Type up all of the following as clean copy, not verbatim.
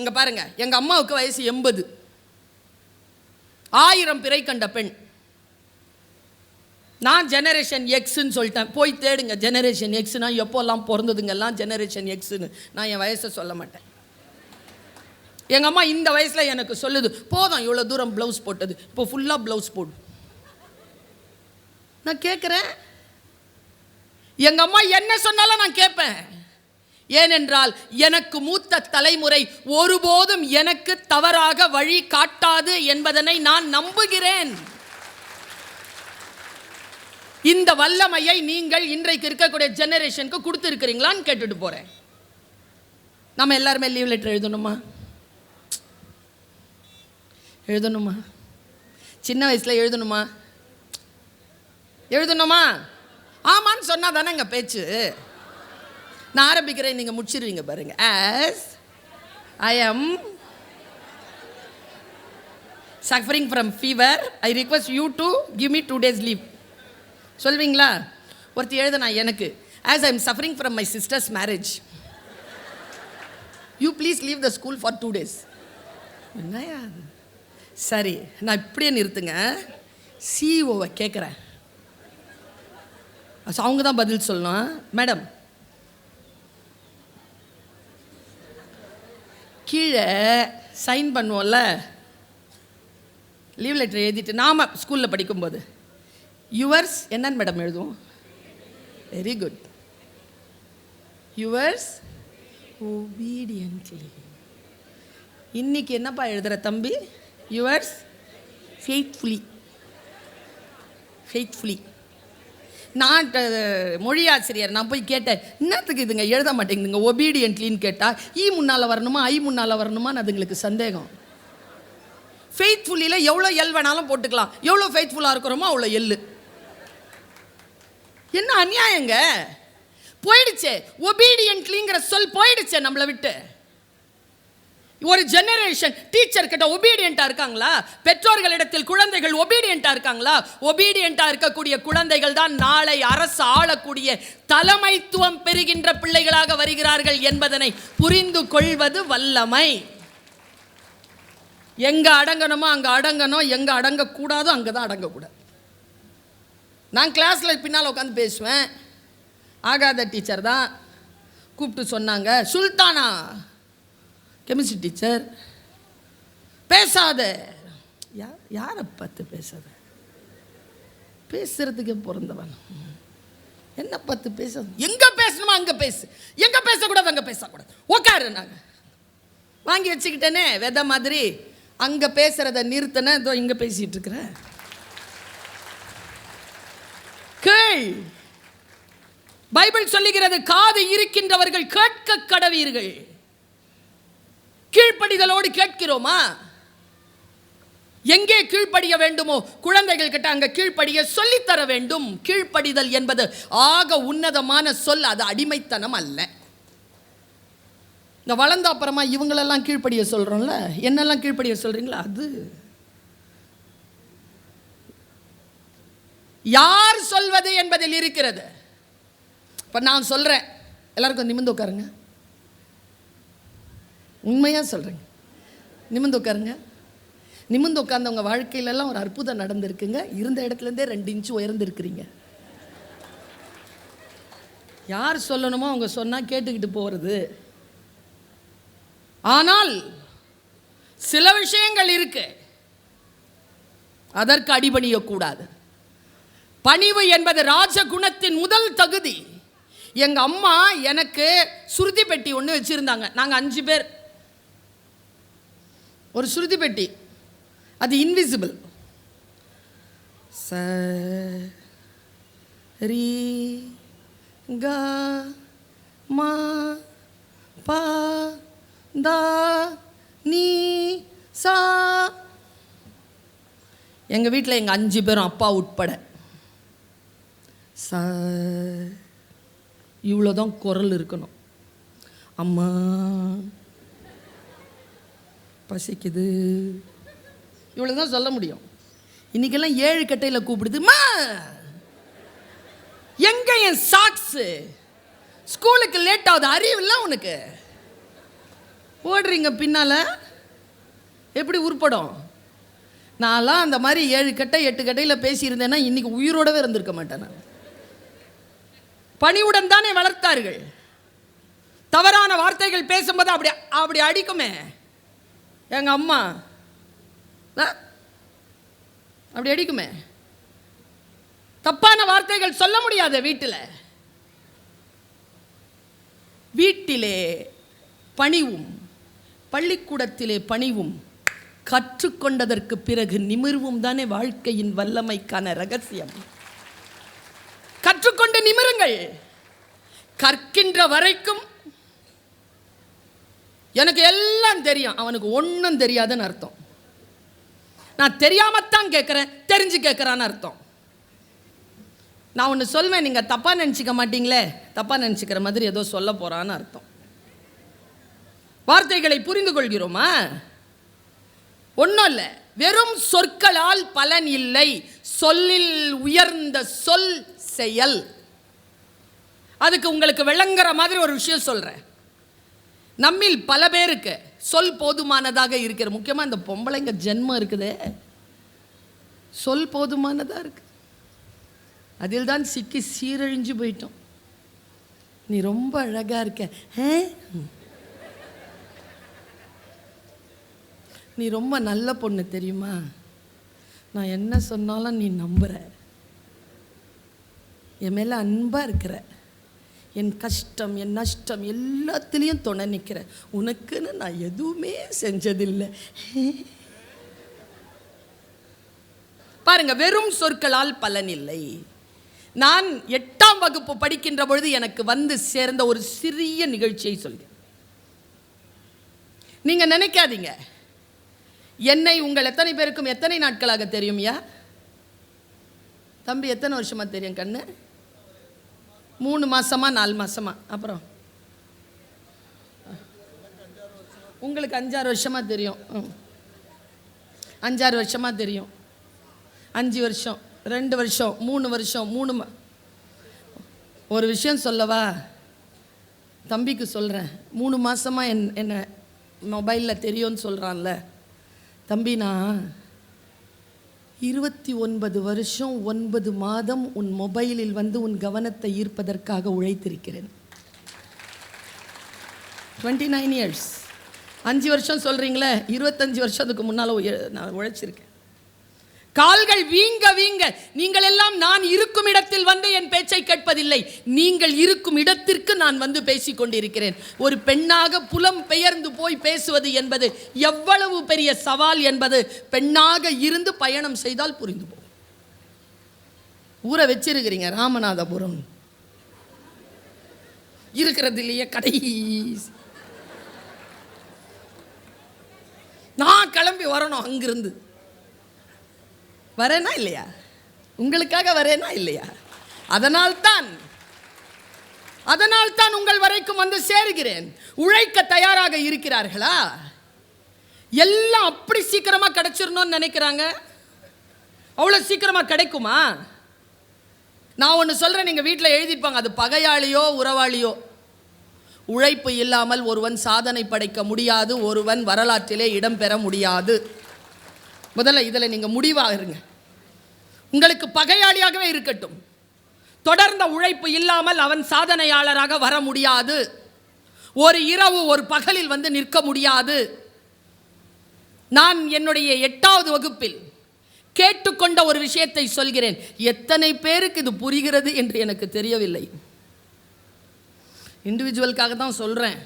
இங்கே பாருங்க, எங்கள் அம்மாவுக்கு வயசு 80. 1000 பிறை கண்ட பெண். நான் ஜெனரேஷன் எக்ஸ்ன்னு சொல்லிட்டேன். போய் தேடுங்க ஜெனரேஷன் எக்ஸ்னா எப்போல்லாம் பிறந்ததுங்கெல்லாம் ஜெனரேஷன் எக்ஸ்ன்னு. நான் என் வயசை சொல்ல மாட்டேன். எங்கள் அம்மா இந்த வயசில் எனக்கு சொல்லுது, போதும் இவ்வளோ தூரம் ப்ளவுஸ் போட்டது, இப்போ ஃபுல்லாக ப்ளவுஸ் போடு. நான் கேட்குறேன், எங்கள் அம்மா என்ன சொன்னாலும் நான் கேட்பேன். ஏனென்றால் எனக்கு மூத்த தலைமுறை ஒருபோதும் எனக்கு தவறாக வழி காட்டாது என்பதனை நான் நம்புகிறேன். இந்த வல்லமையை நீங்கள் இன்றைக்கு இருக்கக்கூடிய ஜெனரேஷனுக்கு கொடுத்துருக்கிறீங்களான்னு கேட்டுட்டு போகிறேன். நம்ம எல்லாருமே லீவ் லெட்டர் எழுதணுமா? எழுதணுமா? சின்ன வயசில் எழுதணுமா? எழுதணுமா? ஆமான்னு சொன்னால் தானே எங்கள் பேச்சு. நான் ஆரம்பிக்கிறேன், நீங்கள் முடிச்சிருவீங்க பாருங்க. As I am suffering from fever, I request you to give me 2 days leave. சொல்வீங்களா? ஒருத்தி எழுதுனா எனக்கு, as I am suffering from my sister's marriage, you please leave the school for 2 days. என்னையா? சரி, நான் இப்படியே நிறுத்துங்க. சிஓவை கேட்குறேன், அவங்க தான் பதில் சொல்லணும். மேடம், கீழே சைன் பண்ணுவோம்ல, லீவ் லெட்டர் எழுதிட்டு நாம் ஸ்கூலில் படிக்கும்போது யுவர்ஸ் என்னன்னு மேடம் எழுதுவோம்? Very good. Yours obediently. இன்னைக்கு என்னப்பா எழுதுகிற தம்பி? Yours faithfully. ஃபெய்த்ஃபுல்லி. நான் மொழி ஆசிரியர், நான் போய் கேட்டேன், என்னத்துக்கு இதுங்க எழுத மாட்டேங்குதுங்க ஒபீடியன்ட்லின்னு கேட்டால் ஈ முன்னால் வரணுமா ஐ முன்னால் வரணுமான்னு அதுங்களுக்கு சந்தேகம். ஃபெய்த்ஃபுல்லியில் எவ்வளோ எல் வேணாலும் போட்டுக்கலாம், எவ்வளோ ஃபெய்த்ஃபுல்லாக இருக்கிறோமோ அவ்வளோ எள்ளு. என்ன அநியாயங்க! போயிடுச்சே, ஒபீடியன்ட்லிங்கிற சொல் போயிடுச்சே நம்மளை விட்டு. ஒரு ஜெனரேஷன் டீச்சர் கிட்ட ஒபீடியண்டா இருக்காங்களா? பெற்றோர்களிடத்தில் குழந்தைகள் ஒபீடியண்டா இருக்காங்களா? ஒபீடியண்டா இருக்கக்கூடிய குழந்தைகள் தான் நாளை அரசு ஆளக்கூடிய தலைமைத்துவம் பெறுகின்ற பிள்ளைகளாக வருகிறார்கள் என்பதனை புரிந்து கொள்வது வல்லமை. எங்க அடங்கணுமோ அங்க அடங்கணும், எங்க அடங்கக்கூடாதோ அங்கதான் அடங்கக்கூடாது. நான் கிளாஸ்ல பின்னால் உட்காந்து பேசுவேன். ஆகாத டீச்சர் தான் கூப்பிட்டு சொன்னாங்க, சுல்தானா கெமிஸ்ட்ரி டீச்சர், பேசாத. யாரை பார்த்து பேசாத? பேசுறதுக்கே பிறந்தவன். என்ன பார்த்து பேச? எங்க பேசணுமா அங்க பேசு, எங்க பேசக்கூடாது அங்க பேசக்கூடாது. உட்காரு. நாங்கள் வாங்கி வச்சுக்கிட்டேனே விதை மாதிரி, அங்க பேசுறத நிறுத்தின, இதோ இங்க பேசிட்டு இருக்கிற. கேள், பைபிள் சொல்லுகிறது, காது இருக்கின்றவர்கள் கேட்க கடவீர்கள். கீழ்ப்படிதலோடு கேட்கிறோமா? எங்கே கீழ்ப்படிய வேண்டுமோ குழந்தைகள் கிட்ட அங்க கீழ்ப்படிய சொல்லித்தர வேண்டும். கீழ்ப்படிதல் என்பது ஆக உன்னதமான சொல், அது அடிமைத்தனம் அல்ல. இந்த வளர்ந்த அப்புறமா இவங்களெல்லாம் கீழ்ப்படிய சொல்றோம்ல, என்னெல்லாம் கீழ்ப்படிய சொல்றீங்களா? அது யார் சொல்வது என்பதில் இருக்கிறது. இப்ப நான் சொல்றேன், எல்லாருக்கும் நிமிர்ந்து உட்காருங்க. உண்மையாக சொல்கிறேங்க, நிமிர்ந்து உட்காருங்க. நிமிர்ந்து உட்கார்ந்தவங்க வாழ்க்கையிலலாம் ஒரு அற்புதம் நடந்திருக்குங்க. இருந்த இடத்துலேருந்தே 2 இன்ச்சு உயர்ந்திருக்கிறீங்க. யார் சொல்லணுமோ அவங்க சொன்னால் கேட்டுக்கிட்டு போகிறது. ஆனால் சில விஷயங்கள் இருக்கு, அதற்கு அடிபணியக்கூடாது. பணிவு என்பது ராஜகுணத்தின் முதல் தகுதி. எங்கள் அம்மா எனக்கு சுருதி பெட்டி ஒன்று வச்சுருந்தாங்க. நாங்கள் 5 பேர். ஒரு சுருதி பெட்டி, அது இன்விசிபிள். சரி க மா பா தா நீ சா. எங்கள் வீட்டில் எங்கள் 5 பேரும் அப்பா உட்பட ச இவ்வளோதான் குரல் இருக்கணும். அம்மா பசிக்குது, இவ்வளோதான் சொல்ல முடியும். இன்னைக்கெல்லாம் 7 கட்டையில் கூப்பிடுதுமா. எங்க என் சாக்ஸு? ஸ்கூலுக்கு லேட் ஆகுது, அறிவு இல்லை உனக்கு? ஓடுறீங்க பின்னால, எப்படி உருப்படும்? நான்லாம் அந்த மாதிரி 7 கட்டை 8 கட்டையில் பேசியிருந்தேன்னா இன்னைக்கு உயிரோடவே இருந்திருக்க மாட்டேன். நான் பணிவுடன் தானே வளர்த்தார்கள். தவறான வார்த்தைகள் பேசும்போது அப்படி அப்படி அடிக்குமே எங்க அம்மா, அப்படி அடிக்குமே. தப்பான வார்த்தைகள் சொல்ல முடியாத வீட்டிலே பணிவும் பள்ளிக்கூடத்திலே பணிவும் கற்றுக்கொண்டதற்கு பிறகு நிமிர்வும் தானே வாழ்க்கையின் வல்லமைக்கான ரகசியம். கற்றுக்கொண்டு நிமிருங்கள். கற்கின்ற வரைக்கும் எனக்கு எல்லாம் தெரியும், அவனுக்கு ஒன்றும் தெரியாதுன்னு அர்த்தம். நான் தெரியாமத்தான் கேட்குறேன், தெரிஞ்சு கேட்குறான்னு அர்த்தம். நான் ஒன்று சொல்வேன், நீங்கள் தப்பாக நினச்சிக்க மாட்டீங்களே, தப்பாக நினச்சிக்கிற மாதிரி ஏதோ சொல்ல போகிறான்னு அர்த்தம். வார்த்தைகளை புரிந்து கொள்கிறோமா? ஒன்றும் இல்லை, வெறும் சொற்களால் பலன் இல்லை. சொல்லில் உயர்ந்த சொல் செயல். அதுக்கு உங்களுக்கு விளங்குற மாதிரி ஒரு விஷயம் சொல்கிறேன். நம்மில் பல பேருக்கு சொல் போதுமானதாக இருக்கிற, முக்கியமாக இந்த பொம்பளைங்க ஜென்மம் இருக்குதே, சொல் போதுமானதாக இருக்கு. அதில் தான் சிக்கி சீரழிஞ்சு போயிட்டோம். நீ ரொம்ப அழகாக இருக்க, நீ ரொம்ப நல்ல பொண்ணு தெரியுமா, நான் என்ன சொன்னாலும் நீ நம்புற, என் மேலே அன்பாக இருக்கிற, என் கஷ்டம் என் நஷ்டம் எல்லாத்துலேயும் துணை நிற்கிற, உனக்குன்னு நான் எதுவுமே செஞ்சதில்லை. பாருங்க, வெறும் சொற்களால் பலன் இல்லை. நான் 8ஆம் வகுப்பு படிக்கின்ற பொழுது எனக்கு வந்து சேர்ந்த ஒரு சிறிய நிகழ்ச்சியை சொல்கிறேன். நீங்க நினைக்காதீங்க, என்னை உங்கள் எத்தனை பேருக்கும் எத்தனை நாட்களாக தெரியும்? யா தம்பி, எத்தனை வருஷமா தெரியும்? கண்ணு 3 மாசமா 4 மாசமா? அப்புறம் உங்களுக்கு 5-6 வருஷமா தெரியும். 5-6 வருஷமா தெரியும். 5 வருஷம், 2 வருஷம், 3 வருஷம், ஒரு விஷயம் சொல்லவா? தம்பிக்கு சொல்கிறேன். 3 மாசமா என்ன மொபைலில் தெரியும்னு சொல்கிறான்ல தம்பி, நான் 29 வருஷம் 9 மாதம் உன் மொபைலில் வந்து உன் கவனத்தை ஈர்ப்பதற்காக உழைத்திருக்கிறேன். 29 years. 5 வருஷம் சொல்கிறீங்களே, 25 வருஷத்துக்கு முன்னால் நான் உழைச்சிருக்கேன். கால்கள் வீங்க வீங்க. நீங்கள் எல்லாம் நான் இருக்கும் இடத்தில் வந்து என் பேச்சை கேட்பதில்லை, நீங்கள் இருக்கும் இடத்திற்கு நான் வந்து பேசிக் கொண்டிருக்கிறேன். ஒரு பெண்ணாக புலம் பெயர்ந்து போய் பேசுவது என்பது எவ்வளவு பெரிய சவால் என்பது பெண்ணாக இருந்து பயணம் செய்தால் புரிந்து போகும். ஊரை வச்சிருக்கிறீங்க ராமநாதபுரம், இருக்கிறதுலையே கடைசி நான் கிளம்பி வரணும். அங்கிருந்து வரேனா இல்லையா? உங்களுக்காக வரேனா இல்லையா? அதனால்தான் உங்கள் வரைக்கும் வந்து சேருகிறேன். உழைக்க தயாராக இருக்கிறார்களா? எல்லாம் அப்படி சீக்கிரமா கிடைச்சிடணும்னு நினைக்கிறாங்க. அவ்வளோ சீக்கிரமா கிடைக்குமா? நான் ஒன்று சொல்றேன், நீங்க வீட்டில் எழுதிப்பாங்க, அது பகையாளியோ உறவாளியோ, உழைப்பு இல்லாமல் ஒருவன் சாதனை படைக்க முடியாது, ஒருவன் வரலாற்றிலே இடம் பெற முடியாது. முதல்ல இதில் நீங்கள் முடிவாக இருங்க. உங்களுக்கு பகையாளியாகவே இருக்கட்டும், தொடர்ந்த உழைப்பு இல்லாமல் அவன் சாதனையாளராக வர முடியாது. ஒரு இரவு ஒரு பகலில் வந்து நிற்க முடியாது. நான் என்னுடைய 8வது வகுப்பில் கேட்டுக்கொண்ட ஒரு விஷயத்தை சொல்கிறேன். எத்தனை பேருக்கு இது புரிகிறது என்று எனக்கு தெரியவில்லை. இண்டிவிஜுவலுக்காக தான் சொல்கிறேன்.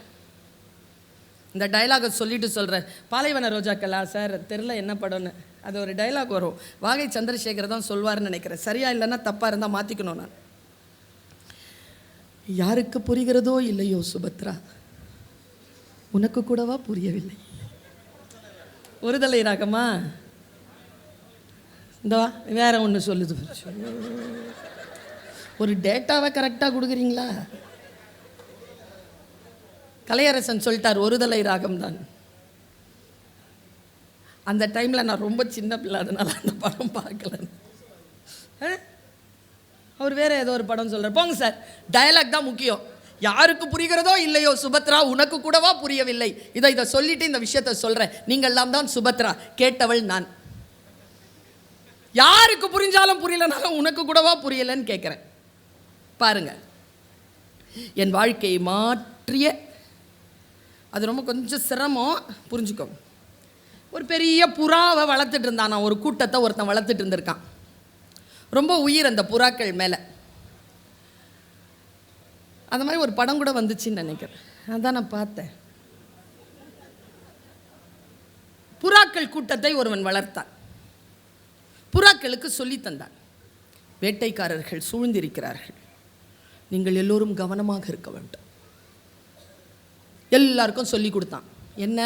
இந்த டைலாகை சொல்லிட்டு சொல்கிறேன். பாலைவன ரோஜாக்களா சார் தெரில என்ன படம்னு, அது ஒரு டைலாக் வரும். வாகை சந்திரசேகர் தான் சொல்வார்னு நினைக்கிறேன். சரியா இல்லைன்னா தப்பாக இருந்தால் மாற்றிக்கணும். நான் யாருக்கு புரிகிறதோ இல்லையோ சுபத்ரா, உனக்கு கூடவா புரியவில்லை? ஒருதலை ராகமா? இந்த வேற ஒன்று சொல்லுது. ஒரு டேட்டாவை கரெக்டாக கொடுக்குறீங்களா? கலையரசன் சொல்லிட்டார் ஒருதலை ராகம் தான். அந்த டைமில் நான் ரொம்ப சின்ன பிள்ளை, அதனால அந்த படம் பார்க்கல. அவர் வேற ஏதோ ஒரு படம் சொல்கிறார். போங்க சார், டயலாக் தான் முக்கியம். யாருக்கு புரிகிறதோ இல்லையோ, சுபத்ரா உனக்கு கூடவா புரியவில்லை? இதை சொல்லிட்டு இந்த விஷயத்தை சொல்றேன். நீங்கள்லாம் தான் சுபத்ரா, கேட்டவள் நான். யாருக்கு புரிஞ்சாலும் புரியலனாலும் உனக்கு கூடவா புரியலன்னு கேட்கிறேன். பாருங்க, என் வாழ்க்கையை மாற்றிய, அது ரொம்ப கொஞ்சம் சிரமம், புரிஞ்சுக்கோங்க. ஒரு பெரிய புறாவை வளர்த்துட்டு இருந்தான். நான் ஒரு கூட்டத்தை ஒருத்தன் வளர்த்துட்டு இருந்திருக்கான். ரொம்ப உயிர் அந்த புறாக்கள் மேலே. அந்த மாதிரி ஒரு படம் கூட வந்துச்சுன்னு நினைக்கிறேன். அதான் நான் பார்த்தேன். புறாக்கள் கூட்டத்தை ஒருவன் வளர்த்தான். புறாக்களுக்கு சொல்லி தந்தான், வேட்டைக்காரர்கள் சூழ்ந்திருக்கிறார்கள், நீங்கள் எல்லோரும் கவனமாக இருக்க வேண்டும். எல்லாருக்கும் சொல்லி கொடுத்தான். என்ன?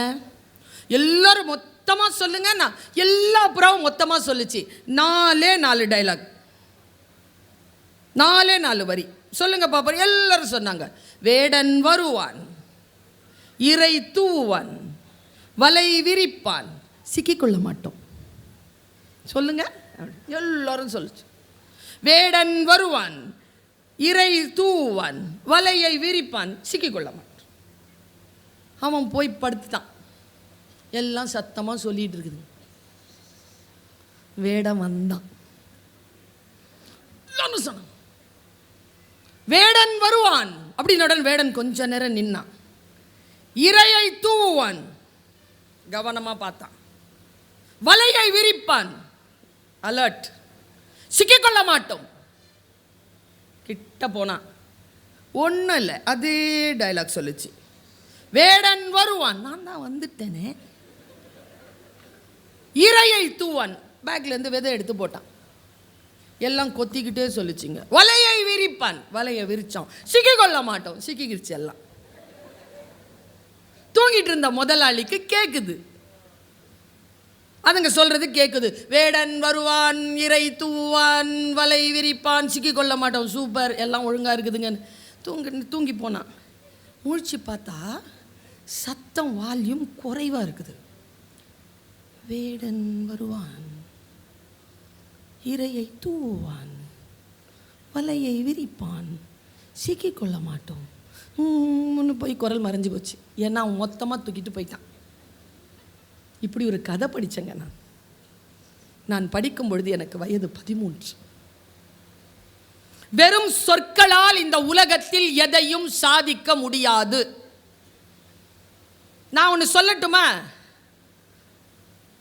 எல்லாரும் மொத்தமாக சொல்லுங்க. நான் எல்லா புறாவும் மொத்தமாக சொல்லிச்சு. 4 டைலாக், 4 வரி சொல்லுங்க பாப்பா. எல்லாரும் சொன்னாங்க. வேடன் வருவான், இறை தூவான், வலை விரிப்பான், சிக்கிக்கொள்ள மாட்டோம். சொல்லுங்க. எல்லாரும் சொல்லுச்சு. வேடன் வருவான், இறை தூவான், வலையை விரிப்பான், சிக்கிக்கொள்ள மாட்டான். அவன் போய் படுத்துட்டான். எல்லாம் சத்தமாக சொல்லிட்டு இருக்குது. வேடன் வந்தான். சொன்னான், வேடன் வருவான் அப்படின்னுடன் வேடன் கொஞ்ச நேரம் நின்னான். இரையை தூவான், கவனமா பார்த்தான். வலையை விரிப்பான், அலர்ட், சிக்கிக்கொள்ள மாட்டோம். கிட்ட போனான். ஒன்றும் இல்லை, அதே டைலாக் சொல்லுச்சு. வேடன் வருவான், நான் தான் வந்துட்டேனே. இரையை தூவான், பேக்லேருந்து விதை எடுத்து போட்டான். எல்லாம் கொத்திக்கிட்டே சொல்லிச்சிங்க. வலையை விரிப்பான், வலையை விரிச்சான், சிக்கிக்கொள்ள மாட்டோம். சிக்கிக்கிடுச்சு எல்லாம். தூங்கிட்டு இருந்த முதலாளிக்கு கேட்குது, அதுங்க சொல்றது கேட்குது. வேடன் வருவான், இறை தூவான், வலை விரிப்பான், சிக்கிக்கொள்ள மாட்டோம். சூப்பர், எல்லாம் ஒழுங்காக இருக்குதுங்க. தூங்கி போனான். முழிச்சு பார்த்தா சத்தம் வால்யூம் குறைவாக இருக்குது. வேடன் வருவான், இரையை தூவான், வலையை விரிப்பான், சிக்கிக்கொள்ள மாட்டோம். முன்னு போய் குரல் மறைஞ்சு போச்சு. ஏன்னா அவன் மொத்தமாக தூக்கிட்டு போயிட்டான். இப்படி ஒரு கதை படித்தேங்க. நான் படிக்கும் பொழுது எனக்கு வயது 13. வெறும் சொற்களால் இந்த உலகத்தில் எதையும் சாதிக்க முடியாது. நான் ஒன்று சொல்லட்டுமா?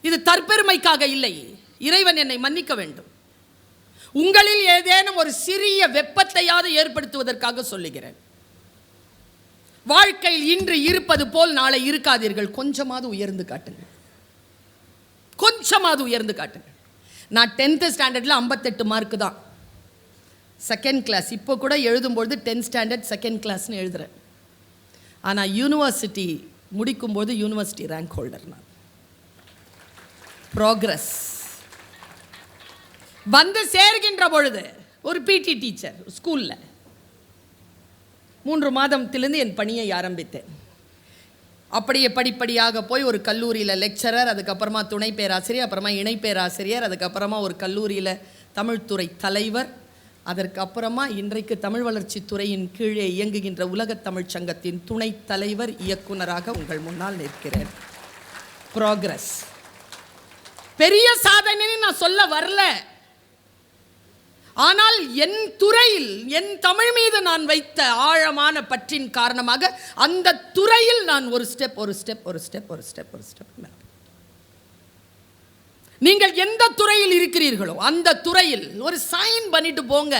இது தற்பெருமைக்காக இல்லை, இறைவன் என்னை மன்னிக்க வேண்டும். உங்களில் ஏதேனும் ஒரு சிறிய வெப்பத்தையாவது ஏற்படுத்துவதற்காக சொல்லுகிறேன். வாழ்க்கையில் இன்று இருப்பது போல் நாளை இருக்காதீர்கள். கொஞ்சமாவது உயர்ந்து காட்டுங்கள், கொஞ்சமாவது உயர்ந்து காட்டுங்கள். நான் 10th ஸ்டாண்டர்டில் 58 மார்க்கு தான், செகண்ட் கிளாஸ். இப்போ கூட எழுதும்போது 10th ஸ்டாண்டர்ட் செகண்ட் கிளாஸ்னு எழுதுகிறேன். ஆனால் யூனிவர்சிட்டி முடிக்கும்போது யூனிவர்சிட்டி ரேங்க் ஹோல்டர் நான். ப்ராக்ரஸ் வந்து சேர்கின்ற பொழுது ஒரு பிடி டீச்சர் ஸ்கூலில் 3 மாதத்திலிருந்து என் பணியை ஆரம்பித்தேன். அப்படியே படிப்படியாக போய் ஒரு கல்லூரியில் லெக்சரர், அதுக்கப்புறமா துணை பேராசிரியர், அப்புறமா இணை பேராசிரியர், அதுக்கப்புறமா ஒரு கல்லூரியில் தமிழ்துறை தலைவர், அதற்கப்புறமா இன்றைக்கு தமிழ் வளர்ச்சி துறையின் கீழே இயங்குகின்ற உலகத் தமிழ் சங்கத்தின் துணைத் தலைவர், இயக்குனராக உங்கள் முன்னால் நிற்கிறேன். ப்ராக்ரஸ். பெரிய சாதனைன்னு நான் சொல்ல வரல. ஆனால் என் துறையில், என் தமிழ் மீது நான் வைத்த ஆழமான பற்றின் காரணமாக அந்த துறையில் நான் ஒரு ஸ்டெப். நீங்கள் எந்த துறையில் இருக்கிறீர்களோ அந்த துறையில் ஒரு சைன் பண்ணிட்டு போங்க.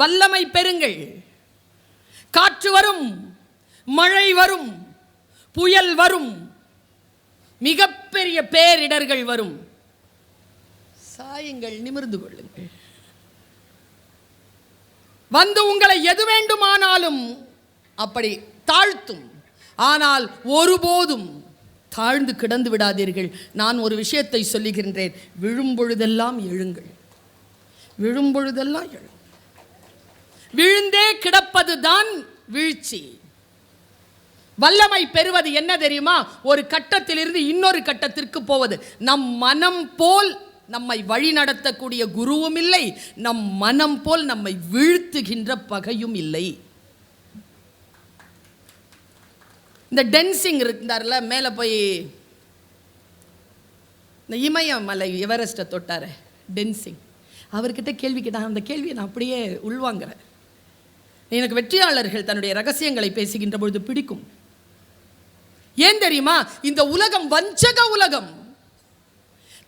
வல்லமை பெறுங்கள். காற்று வரும், மழை வரும், புயல் வரும், மிகப்பெரிய பேரிடர்கள் வரும். சாயுங்கள், நிமிர்ந்து கொள்ளுங்கள். வந்து உங்களை எது வேண்டுமானாலும் அப்படி தாழ்த்தும். ஆனால் ஒருபோதும் தாழ்ந்து கிடந்து விடாதீர்கள். நான் ஒரு விஷயத்தை சொல்லுகின்றேன், விழும்பொழுதெல்லாம் எழுங்கள், விழும்பொழுதெல்லாம் எழுங்கள். விழுந்தே கிடப்பது தான் வீழ்ச்சி. வல்லமை பெறுவது என்ன தெரியுமா? ஒரு கட்டத்திலிருந்து இன்னொரு கட்டத்திற்கு போவது. நம் மனம் போல் நம்மை வழி நடத்தக்கூடிய குருவும் இல்லை, நம் மனம் போல் நம்மை வீழ்த்துகின்ற பகையும் இல்லை. இந்த டென்சிங் இருந்தார்ல, மேலே போய் இந்த இமயமலை எவரெஸ்ட்டை தொட்டார் டென்சிங், அவர்கிட்ட கேள்வி கேட்டான். அந்த கேள்வியை நான் அப்படியே உள்வாங்கிறேன். எனக்கு வெற்றியாளர்கள் தன்னுடைய ரகசியங்களை பேசுகின்ற பொழுது பிடிக்கும். ஏன் தெரியுமா? இந்த உலகம் வஞ்சக உலகம்.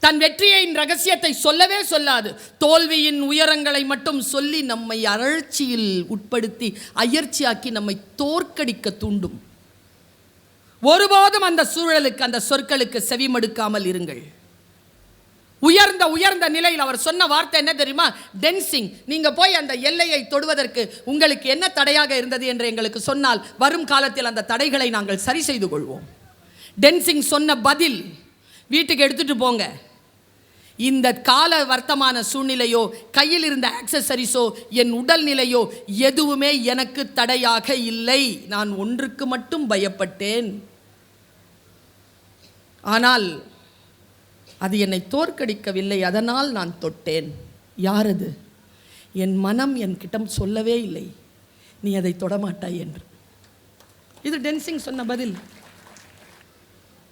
தன் வெற்றியின் ரகசியத்தை சொல்லவே சொல்லாது. தோல்வியின் உயரங்களை மட்டும் சொல்லி நம்மை அழற்சியில் உட்படுத்தி அயற்சியாக்கி நம்மை தோற்கடிக்க தூண்டும். ஒருபோதும் அந்த சூழலுக்கு, அந்த சொற்களுக்கு செவிமடுக்காமல் இருங்கள். உயர்ந்த உயர்ந்த நிலையில் அவர் சொன்ன வார்த்தை என்ன தெரியுமா? டென்சிங். நீங்க போய் அந்த எல்லையை தொடுவதற்கு உங்களுக்கு என்ன தடையாக இருந்தது என்று எங்களுக்கு சொன்னால் வரும் காலத்தில் அந்த தடைகளை நாங்கள் சரி செய்து கொள்வோம். டென்சிங் சொன்ன பதில், வீட்டுக்கு எடுத்துட்டு போங்க. இந்த கால வர்த்தமான சூழ்நிலையோ, கையில் இருந்த ஆக்சசரிஸோ, என் உடல் நிலையோ எதுவுமே எனக்கு தடையாக இல்லை. நான் ஒன்றுக்கு மட்டும் பயப்பட்டேன், ஆனால் அது என்னை தோற்கடிக்கவில்லை, அதனால் நான் தொட்டேன். யார் அது? என் மனம் என்கிட்ட சொல்லவே இல்லை, நீ அதை தொடமாட்டாய் என்று. இது டென்சிங் சொன்ன பதில்.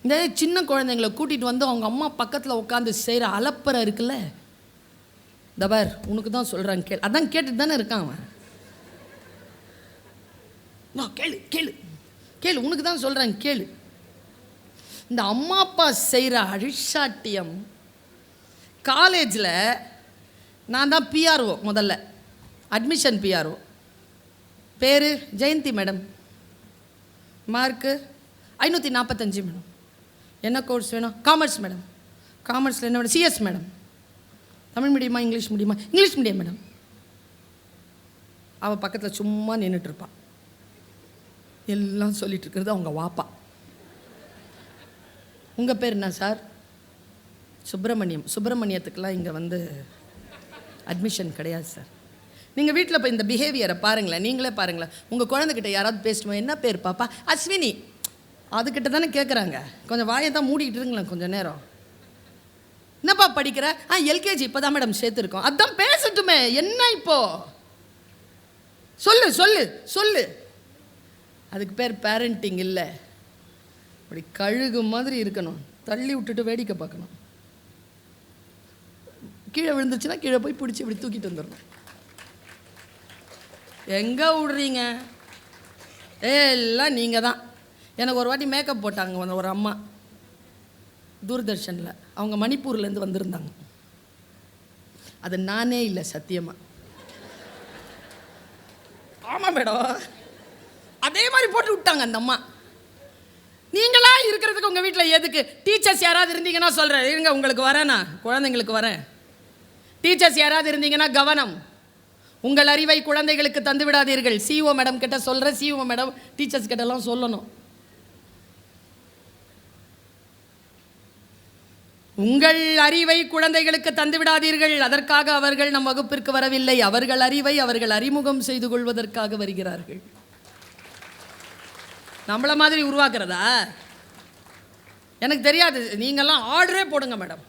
இந்த சின்ன குழந்தைங்களை கூட்டிகிட்டு வந்து அவங்க அம்மா பக்கத்தில் உட்காந்து செய்கிற அலப்பறை இருக்குல்ல, தவர் உனக்கு தான் சொல்கிறாங்க கேளு. அதான் கேட்டுட்டு தானே இருக்கான் அவன். கேளு கேளு கேளு, உனக்கு தான் சொல்கிறாங்க கேளு. இந்த அம்மா அப்பா செய்கிற அழிஷாட்டியம். காலேஜில் நான் தான் பிஆர்ஓ, முதல்ல அட்மிஷன் பிஆர்ஓ. பேர் ஜெயந்தி மேடம். Mark 545 madam. என்ன கோர்ஸ் வேணும்? Commerce madam. காமர்ஸில் என்ன வேணும்? C S madam. தமிழ் மீடியமா இங்கிலீஷ் மீடியமா? English medium madam. அவள் பக்கத்தில் சும்மா நின்றுட்டுருப்பாள். எல்லாம் சொல்லிட்டு இருக்கிறது அவங்க வாப்பா. உங்கள் பேர் என்ன சார்? சுப்பிரமணியம். சுப்பிரமணியத்துக்கெலாம் இங்கே வந்து அட்மிஷன் கிடையாது சார். நீங்கள் வீட்டில் போய் இந்த பிஹேவியரை பாருங்களேன், நீங்களே பாருங்களேன். உங்கள் குழந்தைகிட்ட யாராவது பேசணுமா? என்ன பேர் பாப்பா? அஸ்வினி. அதுக்கிட்ட தானே கேட்குறாங்க. கொஞ்சம் வாயை தான் மூடிக்கிட்டு இருங்களேன் கொஞ்சம் நேரம். என்னப்பா படிக்கிற? எல்கேஜி இப்போ தான் மேடம் சேர்த்துருக்கோம். அதான் பேசட்டுமே, என்ன இப்போ? சொல்லு சொல்லு சொல்லு. அதுக்கு பேர் பேரண்டிங் இல்லை. அப்படி கழுகு மாதிரி இருக்கணும், தள்ளி விட்டுட்டு வேடிக்கை பார்க்கணும். கீழே விழுந்துச்சுன்னா கீழே போய் பிடிச்சி இப்படி தூக்கிட்டு வந்துடணும். எங்கே விடுறீங்க? எல்லாம் நீங்கள் தான். எனக்கு ஒரு வாட்டி மேக்கப் போட்டாங்க ஒரு அம்மா தூர்தர்ஷனில். அவங்க மணிப்பூர்லேருந்து வந்திருந்தாங்க. அது நானே இல்லை சத்தியமாக. ஆமாம் மேடம், அதே மாதிரி போட்டு விட்டாங்க அந்த அம்மா. நீங்களா இருக்கிறதுக்கு உங்கள் வீட்டில் எதுக்கு? டீச்சர்ஸ் யாராவது இருந்தீங்கன்னா சொல்கிறேன், இருங்க உங்களுக்கு வரேண்ணா, குழந்தைங்களுக்கு வரேன். டீச்சர்ஸ் யாராவது இருந்தீங்கன்னா கவனம், உங்கள் அறிவை குழந்தைகளுக்கு தந்து விடாதீர்கள். சிஓ மேடம் கிட்ட சொல்கிறேன், சிஓ மேடம் டீச்சர்ஸ் கிட்டலாம் சொல்லணும். உங்கள் அறிவை குழந்தைகளுக்கு தந்து விடாதீர்கள். அதற்காக அவர்கள் நம் வகுப்பிற்கு வரவில்லை. அவர்கள் அறிவை அவர்கள் அறிமுகம் செய்து கொள்வதற்காக வருகிறார்கள். நம்மள மாதிரி உருவாக்குறதா? எனக்கு தெரியாது. நீங்கள்லாம் ஆர்டரே போடுங்க மேடம்.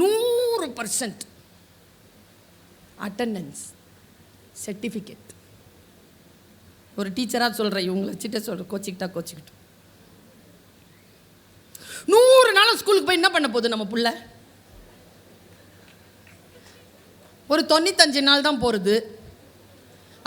100% attendance certificate. ஒரு டீச்சராக சொல்கிறேன், இவங்களை வச்சுட்டே சொல்கிறேன், கோச்சிக்கிட்டு 100 நாள் ஸ்கூலுக்கு போய் என்ன பண்ண போகுது நம்ம புள்ள? ஒரு 95 நாள் தான் போகிறது.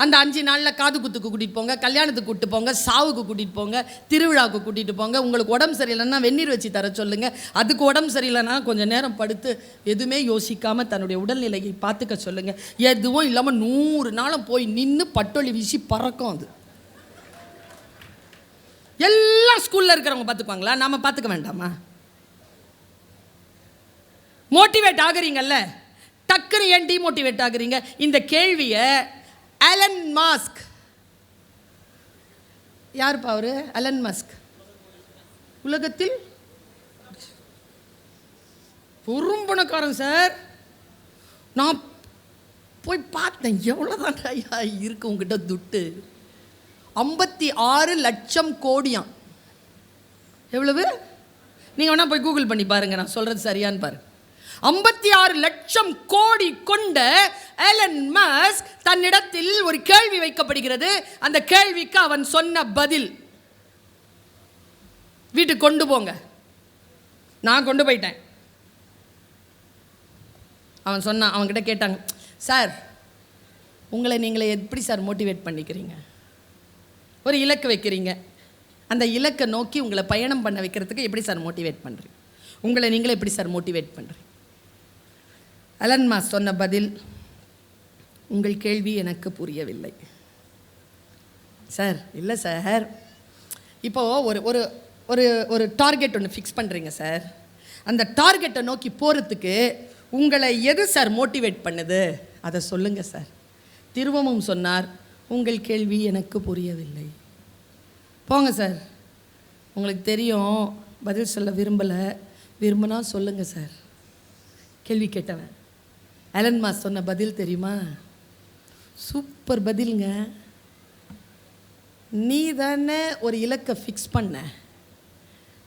அந்த 5 நாளில் காது குத்துக்கு கூட்டிகிட்டு போங்க, கல்யாணத்துக்கு கூப்பிட்டு போங்க, சாவுக்கு கூட்டிகிட்டு போங்க, திருவிழாவுக்கு கூட்டிகிட்டு போங்க. உங்களுக்கு உடம்பு சரியில்லைன்னா வெந்நீர் வச்சு தர சொல்லுங்கள். அதுக்கு உடம்பு சரியில்லைன்னா கொஞ்சம் நேரம் படுத்து எதுவுமே யோசிக்காமல் தன்னுடைய உடல்நிலையை பார்த்துக்க சொல்லுங்கள். எதுவும் இல்லாமல் 100 நாளும் போய் நின்று பட்டொலி வீசி பறக்கும். அது எல்லாம் ஸ்கூலில் இருக்கிறவங்க பார்த்துக்குவாங்களா? நாம் பார்த்துக்க வேண்டாமா? மோட்டிவேட் ஆகுறீங்கல்ல, டக்குன்னு ஏன் டிமோட்டிவேட் ஆகுறீங்க? இந்த கேள்வியை அலன் மாஸ்க், யாருப்பா அவரு? அலன் மாஸ்க் உலகத்தில் பொறும்பணக்காரன் சார். நான் போய் பார்த்தேன், எவ்வளோதான் ஐயா இருக்கு உங்ககிட்ட துட்டு? 56 லட்சம் கோடியாம். எவ்வளவு? நீங்கள் வேணால் போய் கூகுள் பண்ணி பாருங்கள், நான் சொல்கிறது சரியான்னு பாருங்க. 56 லட்சம் கோடி கொண்ட எலன் மஸ்க் தன்னிடத்தில் ஒரு கேள்வி வைக்கப்படுகிறது. அந்த கேள்விக்கு அவன் சொன்ன பதில், வீட்டுக்கு கொண்டு போங்க. நான் கொண்டு போயிட்டேன். அவன் சொன்னான், அவன்கிட்ட கேட்டாங்க, சார் உங்களை நீங்களே எப்படி சார் மோட்டிவேட் பண்ணிக்கிறீங்க? ஒரு இலக்கு வைக்கிறீங்க, அந்த இலக்கை நோக்கி உங்களை பயணம் பண்ண வைக்கிறதுக்கு எப்படி சார் மோட்டிவேட் பண்ணுறீங்க? உங்களை நீங்களே எப்படி சார் மோட்டிவேட் பண்ணுறீங்க? எலன் மாஸ்க் சொன்ன பதில், உங்கள் கேள்வி எனக்கு புரியவில்லை சார். இல்லை சார், இப்போது ஒரு ஒரு ஒரு ஒரு டார்கெட் ஒன்று ஃபிக்ஸ் பண்ணுறீங்க சார். அந்த டார்கெட்டை நோக்கி போகிறதுக்கு உங்களை எது சார் மோட்டிவேட் பண்ணுது, அதை சொல்லுங்கள் சார். திரும்பவும் சொன்னார், உங்கள் கேள்வி எனக்கு புரியவில்லை. போங்க சார், உங்களுக்கு தெரியும் பதில் சொல்ல விரும்பலை, விரும்பினா சொல்லுங்கள் சார். கேள்வி கேட்டவன் எலன் மாஸ்க் சொன்ன பதில் தெரியுமா? சூப்பர் பதிலுங்க. நீ தானே ஒரு இலக்கை ஃபிக்ஸ் பண்ண,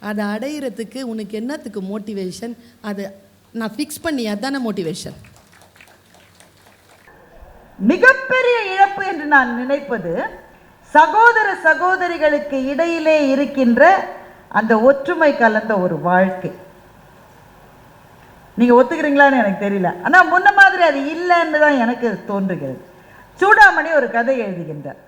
அதை அடையிறதுக்கு உனக்கு என்னத்துக்கு மோட்டிவேஷன்? அது நான் ஃபிக்ஸ் பண்ணி அதான மோட்டிவேஷன். மிகப்பெரிய இழப்பு என்று நான் நினைப்பது சகோதர சகோதரிகளுக்கு இடையிலே இருக்கின்ற அந்த ஒற்றுமை கலந்த ஒரு வாழ்க்கை. நீங்க ஒத்துக்கிறீங்களான்னு எனக்கு தெரியல, ஆனா முன்ன மாதிரி அது இல்லைன்னு தான் எனக்கு தோன்றுகிறது. சூடாமணி ஒரு கதை எழுதுகின்றார்.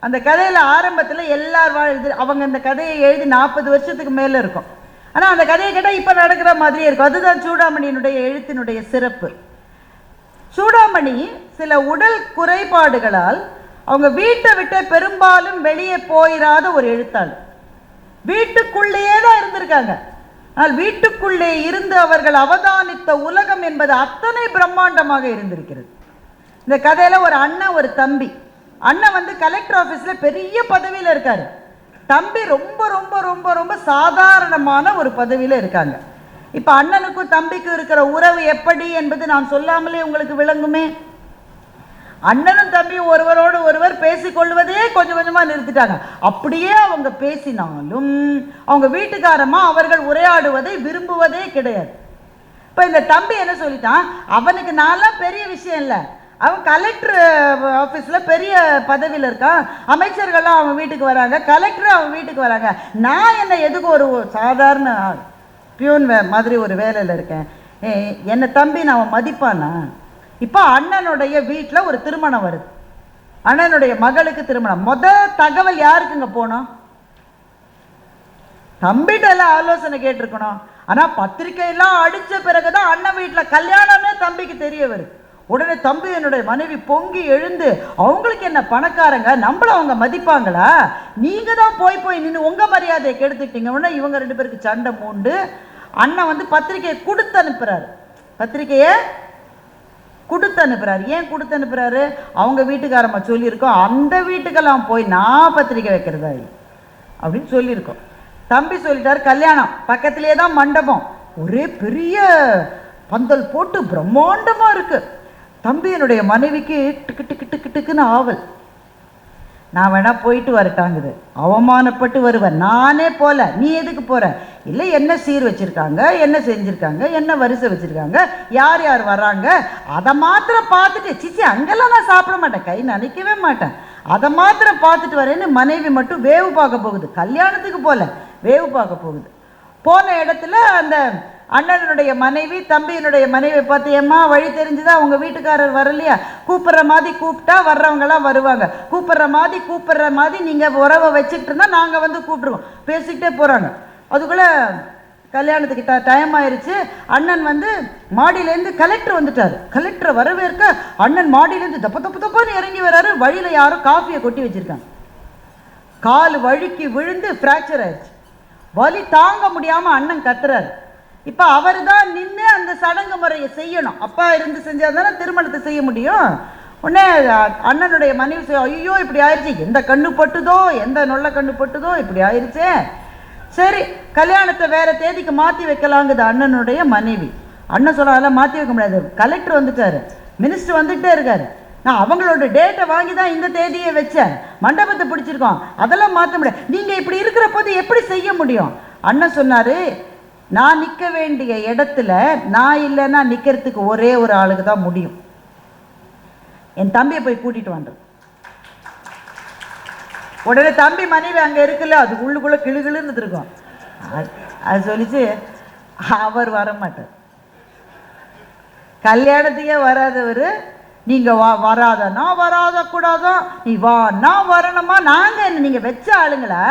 அந்த கதையில ஆரம்பத்தில் எல்லார் அவங்க அந்த கதையை எழுதி 40 வருஷத்துக்கு மேல இருக்கும். ஆனா அந்த கதையை கேட்டால் இப்ப நடக்கிற மாதிரியே இருக்கும். அதுதான் சூடாமணியினுடைய எழுத்தினுடைய சிறப்பு. சூடாமணி சில உடல் குறைபாடுகளால் அவங்க வீட்டை விட்டு பெரும்பாலும் வெளியே போயிடாத ஒரு எழுத்தாளர். வீட்டுக்குள்ளேயே தான் இருந்திருக்காங்க. ஆனால் வீட்டுக்குள்ளே இருந்து அவர்கள் அவதானித்த உலகம் என்பது அத்தனை பிரம்மாண்டமாக இருந்திருக்கிறது. இந்த கதையில ஒரு அண்ணன் ஒரு தம்பி. அண்ணன் கலெக்டர் ஆஃபீஸில் பெரிய பதவியில் இருக்காரு. தம்பி ரொம்ப ரொம்ப ரொம்ப ரொம்ப சாதாரணமான ஒரு பதவியில் இருக்காங்க. இப்போ அண்ணனுக்கும் தம்பிக்கும் இருக்கிற உறவு எப்படி என்பது நான் சொல்லாமலே உங்களுக்கு விளங்குமே. அண்ணனும் தம்பியும் ஒருவரோடு ஒருவர் பேசிக்கொள்வதே கொஞ்சம் கொஞ்சமாக நிறுத்திட்டாங்க. அப்படியே அவங்க பேசினாலும் அவங்க வீட்டுக்காரமா அவர்கள் உரையாடுவதை விரும்புவதே கிடையாது. இப்போ இந்த தம்பி என்ன சொல்லிட்டான், அவனுக்கு நான்லாம் பெரிய விஷயம் இல்லை, அவன் கலெக்டர் ஆஃபீஸில் பெரிய பதவியில் இருக்கான், அமைச்சர்கள்லாம் அவன் வீட்டுக்கு வராங்க, கலெக்டர் அவன் வீட்டுக்கு வராங்க, நான் என்ன எதுக்கு ஒரு சாதாரண பியூன் மாதிரி ஒரு வேலையில் இருக்கேன், என்னை தம்பி நான் மதிப்பானா? இப்போ அண்ணனுடைய வீட்டில் ஒரு திருமணம் வருது, அண்ணனுடைய மகளுக்கு திருமணம். தகவல் யாருக்குங்க போனோம்? தம்பிகிட்ட எல்லாம் ஆலோசனை கேட்டிருக்கணும். ஆனால் பத்திரிகையெல்லாம் அடித்த பிறகுதான் அண்ணன் வீட்டில் கல்யாணமே தம்பிக்கு தெரிய வருது. உடனே தம்பி என்னுடைய மனைவி பொங்கி எழுந்து, அவங்களுக்கு என்ன பணக்காரங்க, நம்மள அவங்க மதிப்பாங்களா, நீங்க தான் போய் நின்று உங்க மரியாதையை கெடுத்துட்டீங்க. உடனே இவங்க 2 பேருக்கு சண்டை மூண்டு அண்ணன் பத்திரிகையை கொடுத்து அனுப்புறாரு. பத்திரிகையை கொடுத்து அனுப்புறாரு. ஏன் கொடுத்து அனுப்புறாரு? அவங்க வீட்டுக்காரம்மா சொல்லியிருக்கோம், அந்த வீட்டுக்கெல்லாம் போய் நான் பத்திரிக்கை வைக்கிறதா அப்படின்னு சொல்லியிருக்கோம். தம்பி சொல்லிட்டாரு, கல்யாணம் பக்கத்திலே தான் மண்டபம், ஒரே பெரிய பந்தல் போட்டு பிரம்மாண்டமா இருக்கு. தம்பி என்னுடைய மனைவிக்கு டிக்கு டிக்கு டிக்கு டிக்குன்னு ஆவல். நான் வேணா போயிட்டு வரட்டாங்குது. அவமானப்பட்டு வருவேன், நானே போல, நீ எதுக்கு போற? இல்லை, என்ன சீர் வச்சிருக்காங்க, என்ன செஞ்சிருக்காங்க, என்ன வரிசை வச்சிருக்காங்க, யார் யார் வர்றாங்க, அதை மாத்திரம் பார்த்துட்டு, சிச்சி அங்கெல்லாம் நான் சாப்பிட மாட்டேன், கை நினைக்கவே மாட்டேன், அதை மாத்திரம் பார்த்துட்டு வரேன்னு மனைவி மட்டும் வேவு பார்க்க போகுது. கல்யாணத்துக்கு போல வேவு பார்க்க போகுது. போன இடத்துல அந்த அண்ணனுடைய மனைவி தம்பியினுடைய மனைவியை பார்த்து, ஏம்மா வழி தெரிஞ்சுதான் உங்கள் வீட்டுக்காரர் வரலையா? கூப்பிட்ற மாதிரி கூப்பிட்டா வர்றவங்களாம் வருவாங்க, கூப்பிட்ற மாதிரி நீங்கள் உறவை வச்சுக்கிட்டு இருந்தால் நாங்கள் கூப்பிட்ருவோம், பேசிக்கிட்டே போகிறாங்க. அதுக்குள்ளே கல்யாணத்துக்கு டைம் ஆயிடுச்சு. அண்ணன் மாடியிலேருந்து கலெக்டர் வந்துட்டார். கலெக்டரை வரவேற்க அண்ணன் மாடியிலேருந்து தப்பான்னு இறங்கி வர்றாரு. வழியில் யாரும் காஃபியை கொட்டி வச்சுருக்காங்க. கால் வழுக்கி விழுந்து ஃப்ராக்சர் ஆயிடுச்சு. வலி தாங்க முடியாமல் அண்ணன் கத்துறாரு. இப்போ அவர் தான் நின்று அந்த சடங்கு முறையை செய்யணும். அப்பா இருந்து செஞ்சால் தானே திருமணத்தை செய்ய முடியும். உடனே அண்ணனுடைய மனைவி, ஐயோ இப்படி ஆயிடுச்சு, எந்த கண்ணு பட்டுதோ, எந்த நொல்ல கண்ணு பட்டுதோ, இப்படி ஆயிடுச்சே, சரி கல்யாணத்தை வேற தேதிக்கு மாற்றி வைக்கலாங்குது அண்ணனுடைய மனைவி. அண்ணன் சொல்ல, அதெல்லாம் மாற்றி வைக்க முடியாது, கலெக்டர் வந்துட்டாரு, மினிஸ்டர் வந்துகிட்டே இருக்காரு, நான் அவங்களோட டேட்டை வாங்கி தான் இந்த தேதியை வச்சேன், மண்டபத்தை பிடிச்சிருக்கோம், அதெல்லாம் மாற்ற முடியாது, நீங்கள் இப்படி இருக்கிற போது எப்படி செய்ய முடியும்? அண்ணன் சொன்னார், நான் நிற்க வேண்டிய இடத்துல நான் இல்லைன்னா நிற்கிறதுக்கு ஒரே ஒரு ஆளுக்கு தான் முடியும், என் தம்பியை போய் கூட்டிட்டு வந்து. உடனே தம்பி மனைவி அங்கே இருக்குல்ல, அது உள்ளுக்குள்ளே கிளுகிளுன்னு இருக்கும். அது சொல்லிச்சு, அவர் வரமாட்டார். கல்யாணத்துக்கே வராதவர் நீங்கள் வராதனா வராத கூடாதான், நீ வா நான் வரணுமா, நாங்கள் என்ன நீங்கள் வச்ச ஆளுங்களா,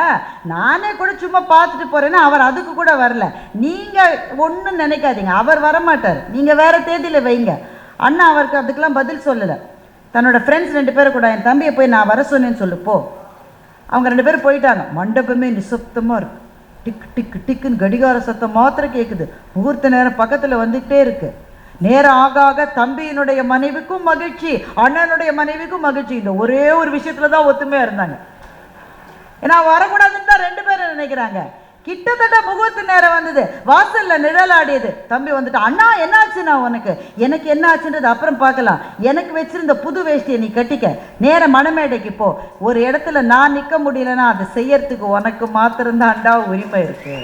நானே கூட சும்மா பார்த்துட்டு போகிறேன்னா அவர் அதுக்கு கூட வரல. நீங்கள் ஒன்றும் நினைக்காதீங்க, அவர் வரமாட்டார், நீங்கள் வேறு தேதியில் வைங்க. அண்ணா அவருக்கு அதுக்கெல்லாம் பதில் சொல்லலை. தன்னோட ஃப்ரெண்ட்ஸ் 2 பேரை கூட, என் தம்பியை போய் நான் வர சொன்னேன்னு சொல்லுப்போ. அவங்க 2 பேரும் போயிட்டாங்க. மண்டபமே நிசப்தமாக இருக்கு. டிக் டிக் டிக்குன்னு கடிகார சத்தம் மாத்திரம் கேட்குது. முகூர்த்த நேரம் பக்கத்தில் வந்துகிட்டே இருக்கு. நேரம் ஆக ஆக தம்பியினுடைய மனைவிக்கும் மகிழ்ச்சி, அண்ணனுடைய மனைவிக்கும் மகிழ்ச்சி. இந்த ஒரே ஒரு விஷயத்துல தான் ஒத்துமையா இருந்தாங்க. ஏன்னா வரக்கூடாதுன்னு தான் 2 பேரும் நினைக்கிறாங்க. கிட்டத்தட்ட முகூர்த்த நேரம் வந்தது, வாசல்ல நிழலாடியது. தம்பி வந்துட்டு, அண்ணா என்ன ஆச்சுண்ணா உனக்கு? எனக்கு என்ன ஆச்சுன்றது அப்புறம் பார்க்கலாம், எனக்கு வச்சிருந்த புது வேஷ்டியை நீ கட்டிக்க, நேர மணமேடைக்கு போ. ஒரு இடத்துல நான் நிற்க முடியலன்னா அதை செய்யறதுக்கு உனக்கு மாத்திரம்தான்டா உரிமை இருக்கு.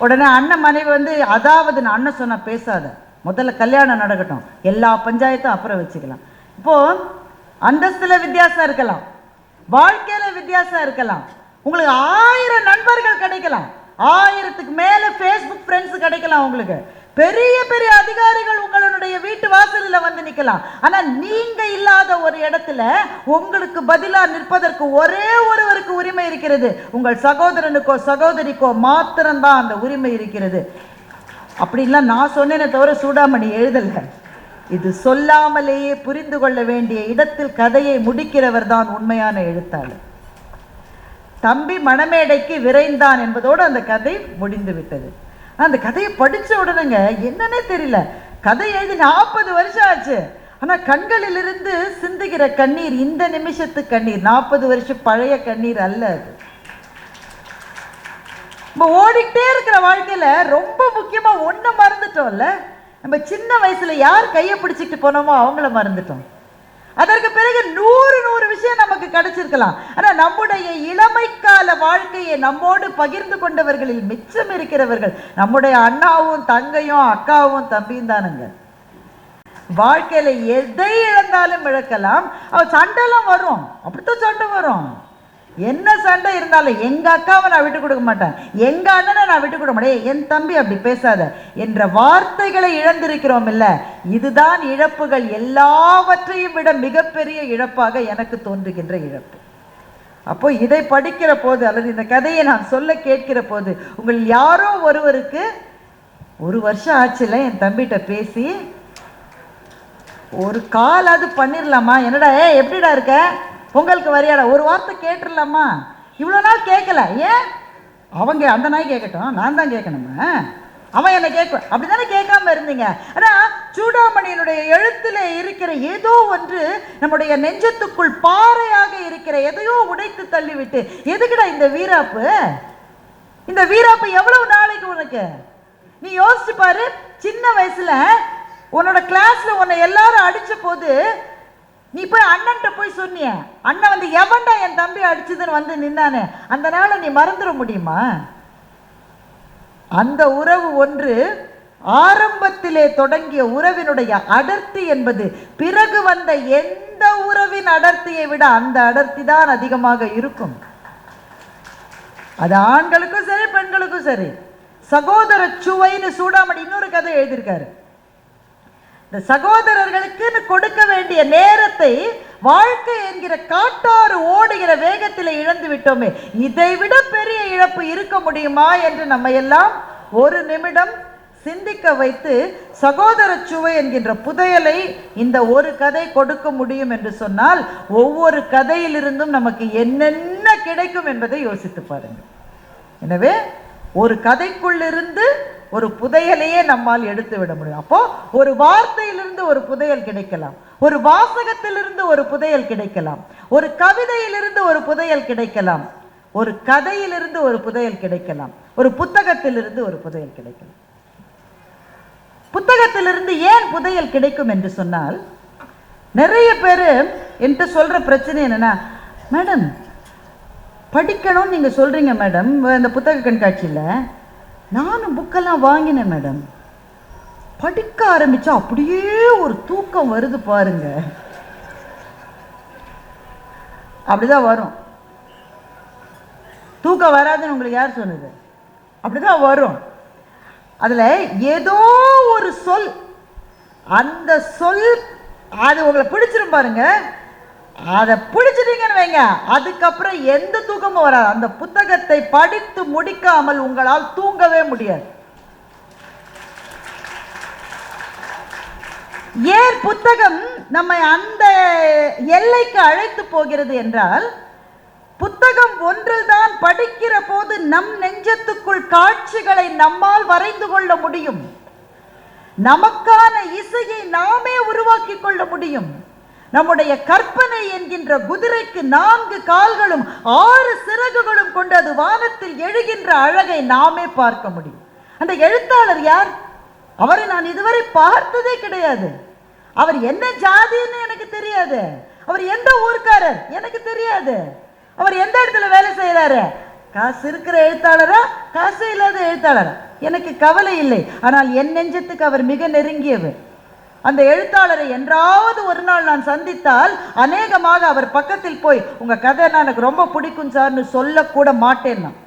உடனே அண்ணன் மனைவி வந்து, அதாவது நான் அண்ணன் சொன்ன பேசாத, முதல்ல கல்யாணம் நடக்கட்டும், எல்லா பஞ்சாயத்தும் அப்புறம் வச்சுக்கலாம். இப்போ அந்தஸ்துல வித்தியாசம் இருக்கலாம், வாழ்க்கையில வித்தியாசம் இருக்கலாம், உங்களுக்கு 1000 நண்பர்கள் கிடைக்கலாம், 1000க்கு மேல ஃபேஸ்புக் ஃப்ரெண்ட்ஸ் கிடைக்கலாம், உங்களுக்கு பெரிய பெரிய அதிகாரிகள் உங்களுடைய வீட்டு வாசலில் வந்து நிற்கலாம். ஆனா நீங்க இல்லாத ஒரு இடத்துல உங்களுக்கு பதிலா நிற்பதற்கு ஒரே ஒருவருக்கு உரிமை இருக்கிறது. உங்கள் சகோதரனுக்கோ சகோதரிக்கோ மாத்திரம்தான் அந்த உரிமை இருக்கிறது. அப்படின்லாம் நான் சொன்னேனே தவிர சூடாமணி எழுதல. இது சொல்லாமலேயே புரிந்து கொள்ள வேண்டிய இடத்தில் கதையை முடிக்கிறவர் தான் உண்மையான எழுத்தாளர். தம்பி மணமேடைக்கு விரைந்தான் என்பதோடு அந்த கதை முடிந்து விட்டது. அந்த கதையை படிச்ச உடனேங்க என்னன்னே தெரியல, கதை எழுதி 40 வருஷம் ஆச்சு. ஆனா கண்களிலிருந்து சிந்துகிற கண்ணீர் இந்த நிமிஷத்து கண்ணீர், 40 வருஷம் பழைய கண்ணீர் அல்ல. அது நம்ம ஓடிக்கிட்டே இருக்கிற வாழ்க்கையில ரொம்ப முக்கியமா ஒண்ணு மறந்துட்டோம்ல. நம்ம சின்ன வயசுல யார் கையை பிடிச்சிட்டு போனோமோ அவங்கள மறந்துட்டோம். அதற்கு பிறகு 100 விஷயம் நமக்கு கிடைச்சிருக்கலாம். ஆனா நம்முடைய இளமைக்கால வாழ்க்கையை நம்மோடு பகிர்ந்து கொண்டவர்களில் மிச்சம் இருக்கிறவர்கள் நம்முடைய அண்ணாவும் தங்கையும் அக்காவும் தம்பியும் தானுங்க. வாழ்க்கையில எதை இழந்தாலும் இழக்கலாம். சண்டைலாம் வரும், அப்படித்தான் சண்டை வரும். என்ன சண்டை இருந்தாலும் எங்க அக்காவை நான் விட்டு கொடுக்க மாட்டேன், எங்க அண்ணனை நான் விட்டு கொடுக்க மாட்டேன், என் தம்பி அப்படி பேசாத என்ற வார்த்தைகளை இழந்திருக்கிறோம் இல்ல. இதுதான் இழப்புகள் எல்லாவற்றையும் விட மிகப்பெரிய இழப்பாக எனக்கு தோன்றுகின்ற இழப்பு. அப்போ இதை படிக்கிற போது அல்லது இந்த கதையை நான் சொல்ல கேட்கிற போது உங்கள் யாரோ ஒருவருக்கு 1 வருஷம் ஆச்சுல என் தம்பிகிட்ட பேசி ஒரு கால் அது பண்ணிடலாமா, என்னடா எப்படிடா இருக்க, பொங்கலுக்கு வரியாடா, ஒரு வார்த்தை கேட்டுடலாமா, இவ்வளோ நாள் கேட்கல, ஏன் அவங்க அந்த நாய் கேட்கட்டும், நான் தான் கேட்கணுமா, அவன் என்னை கேட்க, அப்படித்தானே கேட்காம இருந்தீங்க. ஆனால் சூடாமணியினுடைய எழுத்துல இருக்கிற ஏதோ ஒன்று நம்முடைய நெஞ்சத்துக்குள் பாறையாக இருக்கிற எதையோ உடைத்து தள்ளிவிட்டு, எதுக்குடா இந்த வீராப்பு, இந்த வீராப்பு எவ்வளவு நாளைக்கு உனக்கு, நீ யோசிச்சு பாரு. சின்ன வயசுல உன்னோட கிளாஸ்ல உன்னை எல்லாரும் அடிச்ச போது நீ போய் அண்ணன்ட்ட போய் சொன்னிய, அண்ணன் வந்து எவன்டா என் தம்பி அடிச்சதுன்னு வந்து நின்னானே, அந்த நாளை நீ மறந்துட முடியுமா? அந்த உறவு ஒன்று ஆரம்பத்திலே தொடங்கிய உறவினுடைய அடர்த்தி என்பது பிறகு வந்த எந்த உறவின் அடர்த்தியை விட அந்த அடர்த்தி தான் அதிகமாக இருக்கும். அது ஆண்களுக்கும் சரி பெண்களுக்கும் சரி. சகோதர சுவைன்னு சூடாமணி இன்னொரு கதை எழுதியிருக்காரு. இந்த சகோதரர்களுக்கு கொடுக்க வேண்டிய நேரத்தை வாழ்க்கை என்கிற காட்டாறு ஓடுகிற வேகத்தில் இழந்து விட்டோமே, இதை விட பெரிய இழப்பு இருக்க முடியுமா என்று நம்ம எல்லாம் ஒரு நிமிடம் சிந்திக்க வைத்து சகோதர சுவை என்கின்ற புதையலை இந்த ஒரு கதை கொடுக்க முடியும் என்று சொன்னால் ஒவ்வொரு கதையிலிருந்தும் நமக்கு என்னென்ன கிடைக்கும் என்பதை யோசித்து பாருங்க. எனவே ஒரு கதைக்குள்ளிருந்து ஒரு புதையலையே நம்மால் எடுத்து விட முடியும். அப்போ ஒரு வார்த்தையிலிருந்து ஒரு புதையல் கிடைக்கலாம், ஒரு வாசகத்திலிருந்து ஒரு புதையல் கிடைக்கலாம், ஒரு கவிதையிலிருந்து ஒரு புதையல் கிடைக்கலாம், ஒரு கதையிலிருந்து ஒரு புதையல் கிடைக்கலாம், ஒரு புத்தகத்திலிருந்து ஒரு புதையல் கிடைக்கலாம். புத்தகத்திலிருந்து ஏன் புதையல் கிடைக்கும் என்று சொன்னால், நிறைய பேர் என்கிட்ட சொல்ற பிரச்சனை என்னன்னா, மேடம் படிக்கணும்னு நீங்க சொல்றீங்க மேடம், இந்த புத்தக கண்காட்சியில் நானும் புக்கெல்லாம் வாங்கினேன் மேடம், படிக்க ஆரம்பிச்சா அப்படியே ஒரு தூக்கம் வருது பாருங்க. அப்படிதான் வரும். தூக்கம் வராதுன்னு உங்களுக்கு யார் சொன்னது? அப்படிதான் வரும். அதுல ஏதோ ஒரு சொல், அந்த சொல் அது உங்களை பிடிச்சிரும் பாருங்க. அதை பிடிச்சிட்டீங்கன்னு வைங்க, அதுக்கப்புறம் எந்த தூக்கமும் வராது. அந்த புத்தகத்தை படித்து முடிக்காமல் உங்களால் தூங்கவே முடியாது. ஏன் புத்தகம் நம்மை அந்த எல்லைக்கு அழைத்து போகிறது என்றால், புத்தகம் ஒன்றில்தான் படிக்கிற போது நம் நெஞ்சத்துக்குள் காட்சிகளை நம்மால் வரைந்து கொள்ள முடியும். நமக்கான இசையை நாமே உருவாக்கி கொள்ள முடியும். நம்முடைய கற்பனை என்கின்ற குதிரைக்கு 4 கால்களும் 6 சிறகுகளும் கொண்டு அது வானத்தில் எழுகின்ற அழகை நாமே பார்க்க முடியும். அந்த எழுத்தாளர் யார்? அவரை நான் இதுவரை பார்த்ததே கிடையாது. அவர் என்ன ஜாதின்னு எனக்கு தெரியாது. அவர் எந்த ஊர்க்காரர் எனக்கு தெரியாது. அவர் எந்த இடத்துல வேலை செய்யறாரு? காசு இருக்கிற எழுத்தாளரா, காசு இல்லாத எழுத்தாளரா, எனக்கு கவலை இல்லை. ஆனால் என் நெஞ்சத்துக்கு அவர் மிக நெருங்கியவர். அந்த எழுத்தாளரை என்றாவது ஒரு நாள் நான் சந்தித்தால் அநேகமாக அவர் பக்கத்தில் போய் உங்க கதை எனக்கு ரொம்ப பிடிக்கும் சார்னு சொல்லக்கூட மாட்டேன் நான்.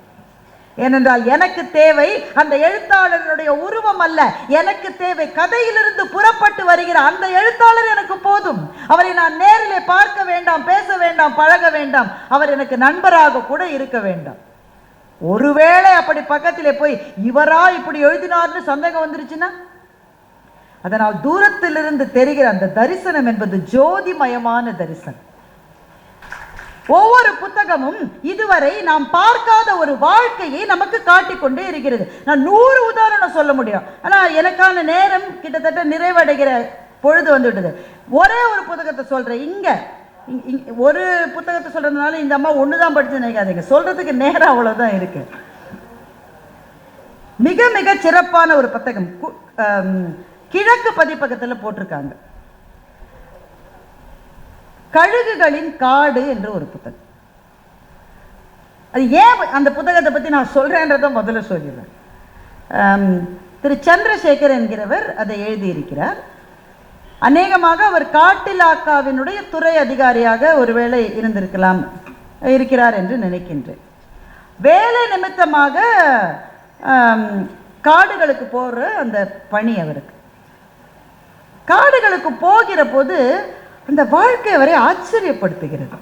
ஏனென்றால் எனக்கு தேவை அந்த எழுத்தாளருடைய உருவம் அல்ல, எனக்கு தேவை கதையிலிருந்து புறப்பட்டு வருகிற அந்த எழுத்தாளர் எனக்கு போதும். அவரை நான் நேரிலே பார்க்க வேண்டாம், பேச வேண்டாம், பழக வேண்டாம், அவர் எனக்கு நண்பராக கூட இருக்க வேண்டாம். ஒருவேளை அப்படி பக்கத்திலே போய் இவரா இப்படி எழுதினார்னு சந்தேகம் வந்துருச்சுன்னா, அதனால் தூரத்திலிருந்து தெரிகிற அந்த தரிசனம் என்பது ஜோதிமயமான தரிசனம். ஒவ்வொரு புத்தகமும் இதுவரை நாம் பார்க்காத ஒரு வாழ்க்கையை நமக்கு காட்டிக்கொண்டே இருக்கிறது. நான் 100 உதாரணம் சொல்ல முடியும், ஆனால் எனக்கான நேரம் கிட்டத்தட்ட நிறைவடைகிற பொழுது வந்துவிட்டது. ஒரே ஒரு புத்தகத்தை சொல்றேன். இங்க ஒரு புத்தகத்தை சொல்றதுனால இந்த அம்மா ஒண்ணுதான் படிச்சு நினைக்காதீங்க, சொல்றதுக்கு நேரம் அவ்வளவுதான் இருக்கு. மிக மிக சிறப்பான ஒரு புத்தகம் கிழக்கு பதிப்பகத்தில் போட்டிருக்காங்க. கழுகுகளின் காடு என்ற ஒரு புத்தகம். அது ஏன் அந்த புத்தகத்தை பற்றி நான் சொல்றேன்றதை முதல்ல சொல்லிடுறேன். திரு சந்திரசேகர் என்கிறவர் அதை எழுதியிருக்கிறார். அநேகமாக அவர் காட்டிலாக்காவினுடைய துறை அதிகாரியாக ஒருவேளை இருந்திருக்கலாம், இருக்கிறார் என்று நினைக்கின்றேன். வேலை நிமித்தமாக காடுகளுக்கு போகிற அந்த பணி அவருக்கு. காடுகளுக்கு போகிற போது அந்த வாழ்க்கை அவரை ஆச்சரியப்படுத்துகிறது,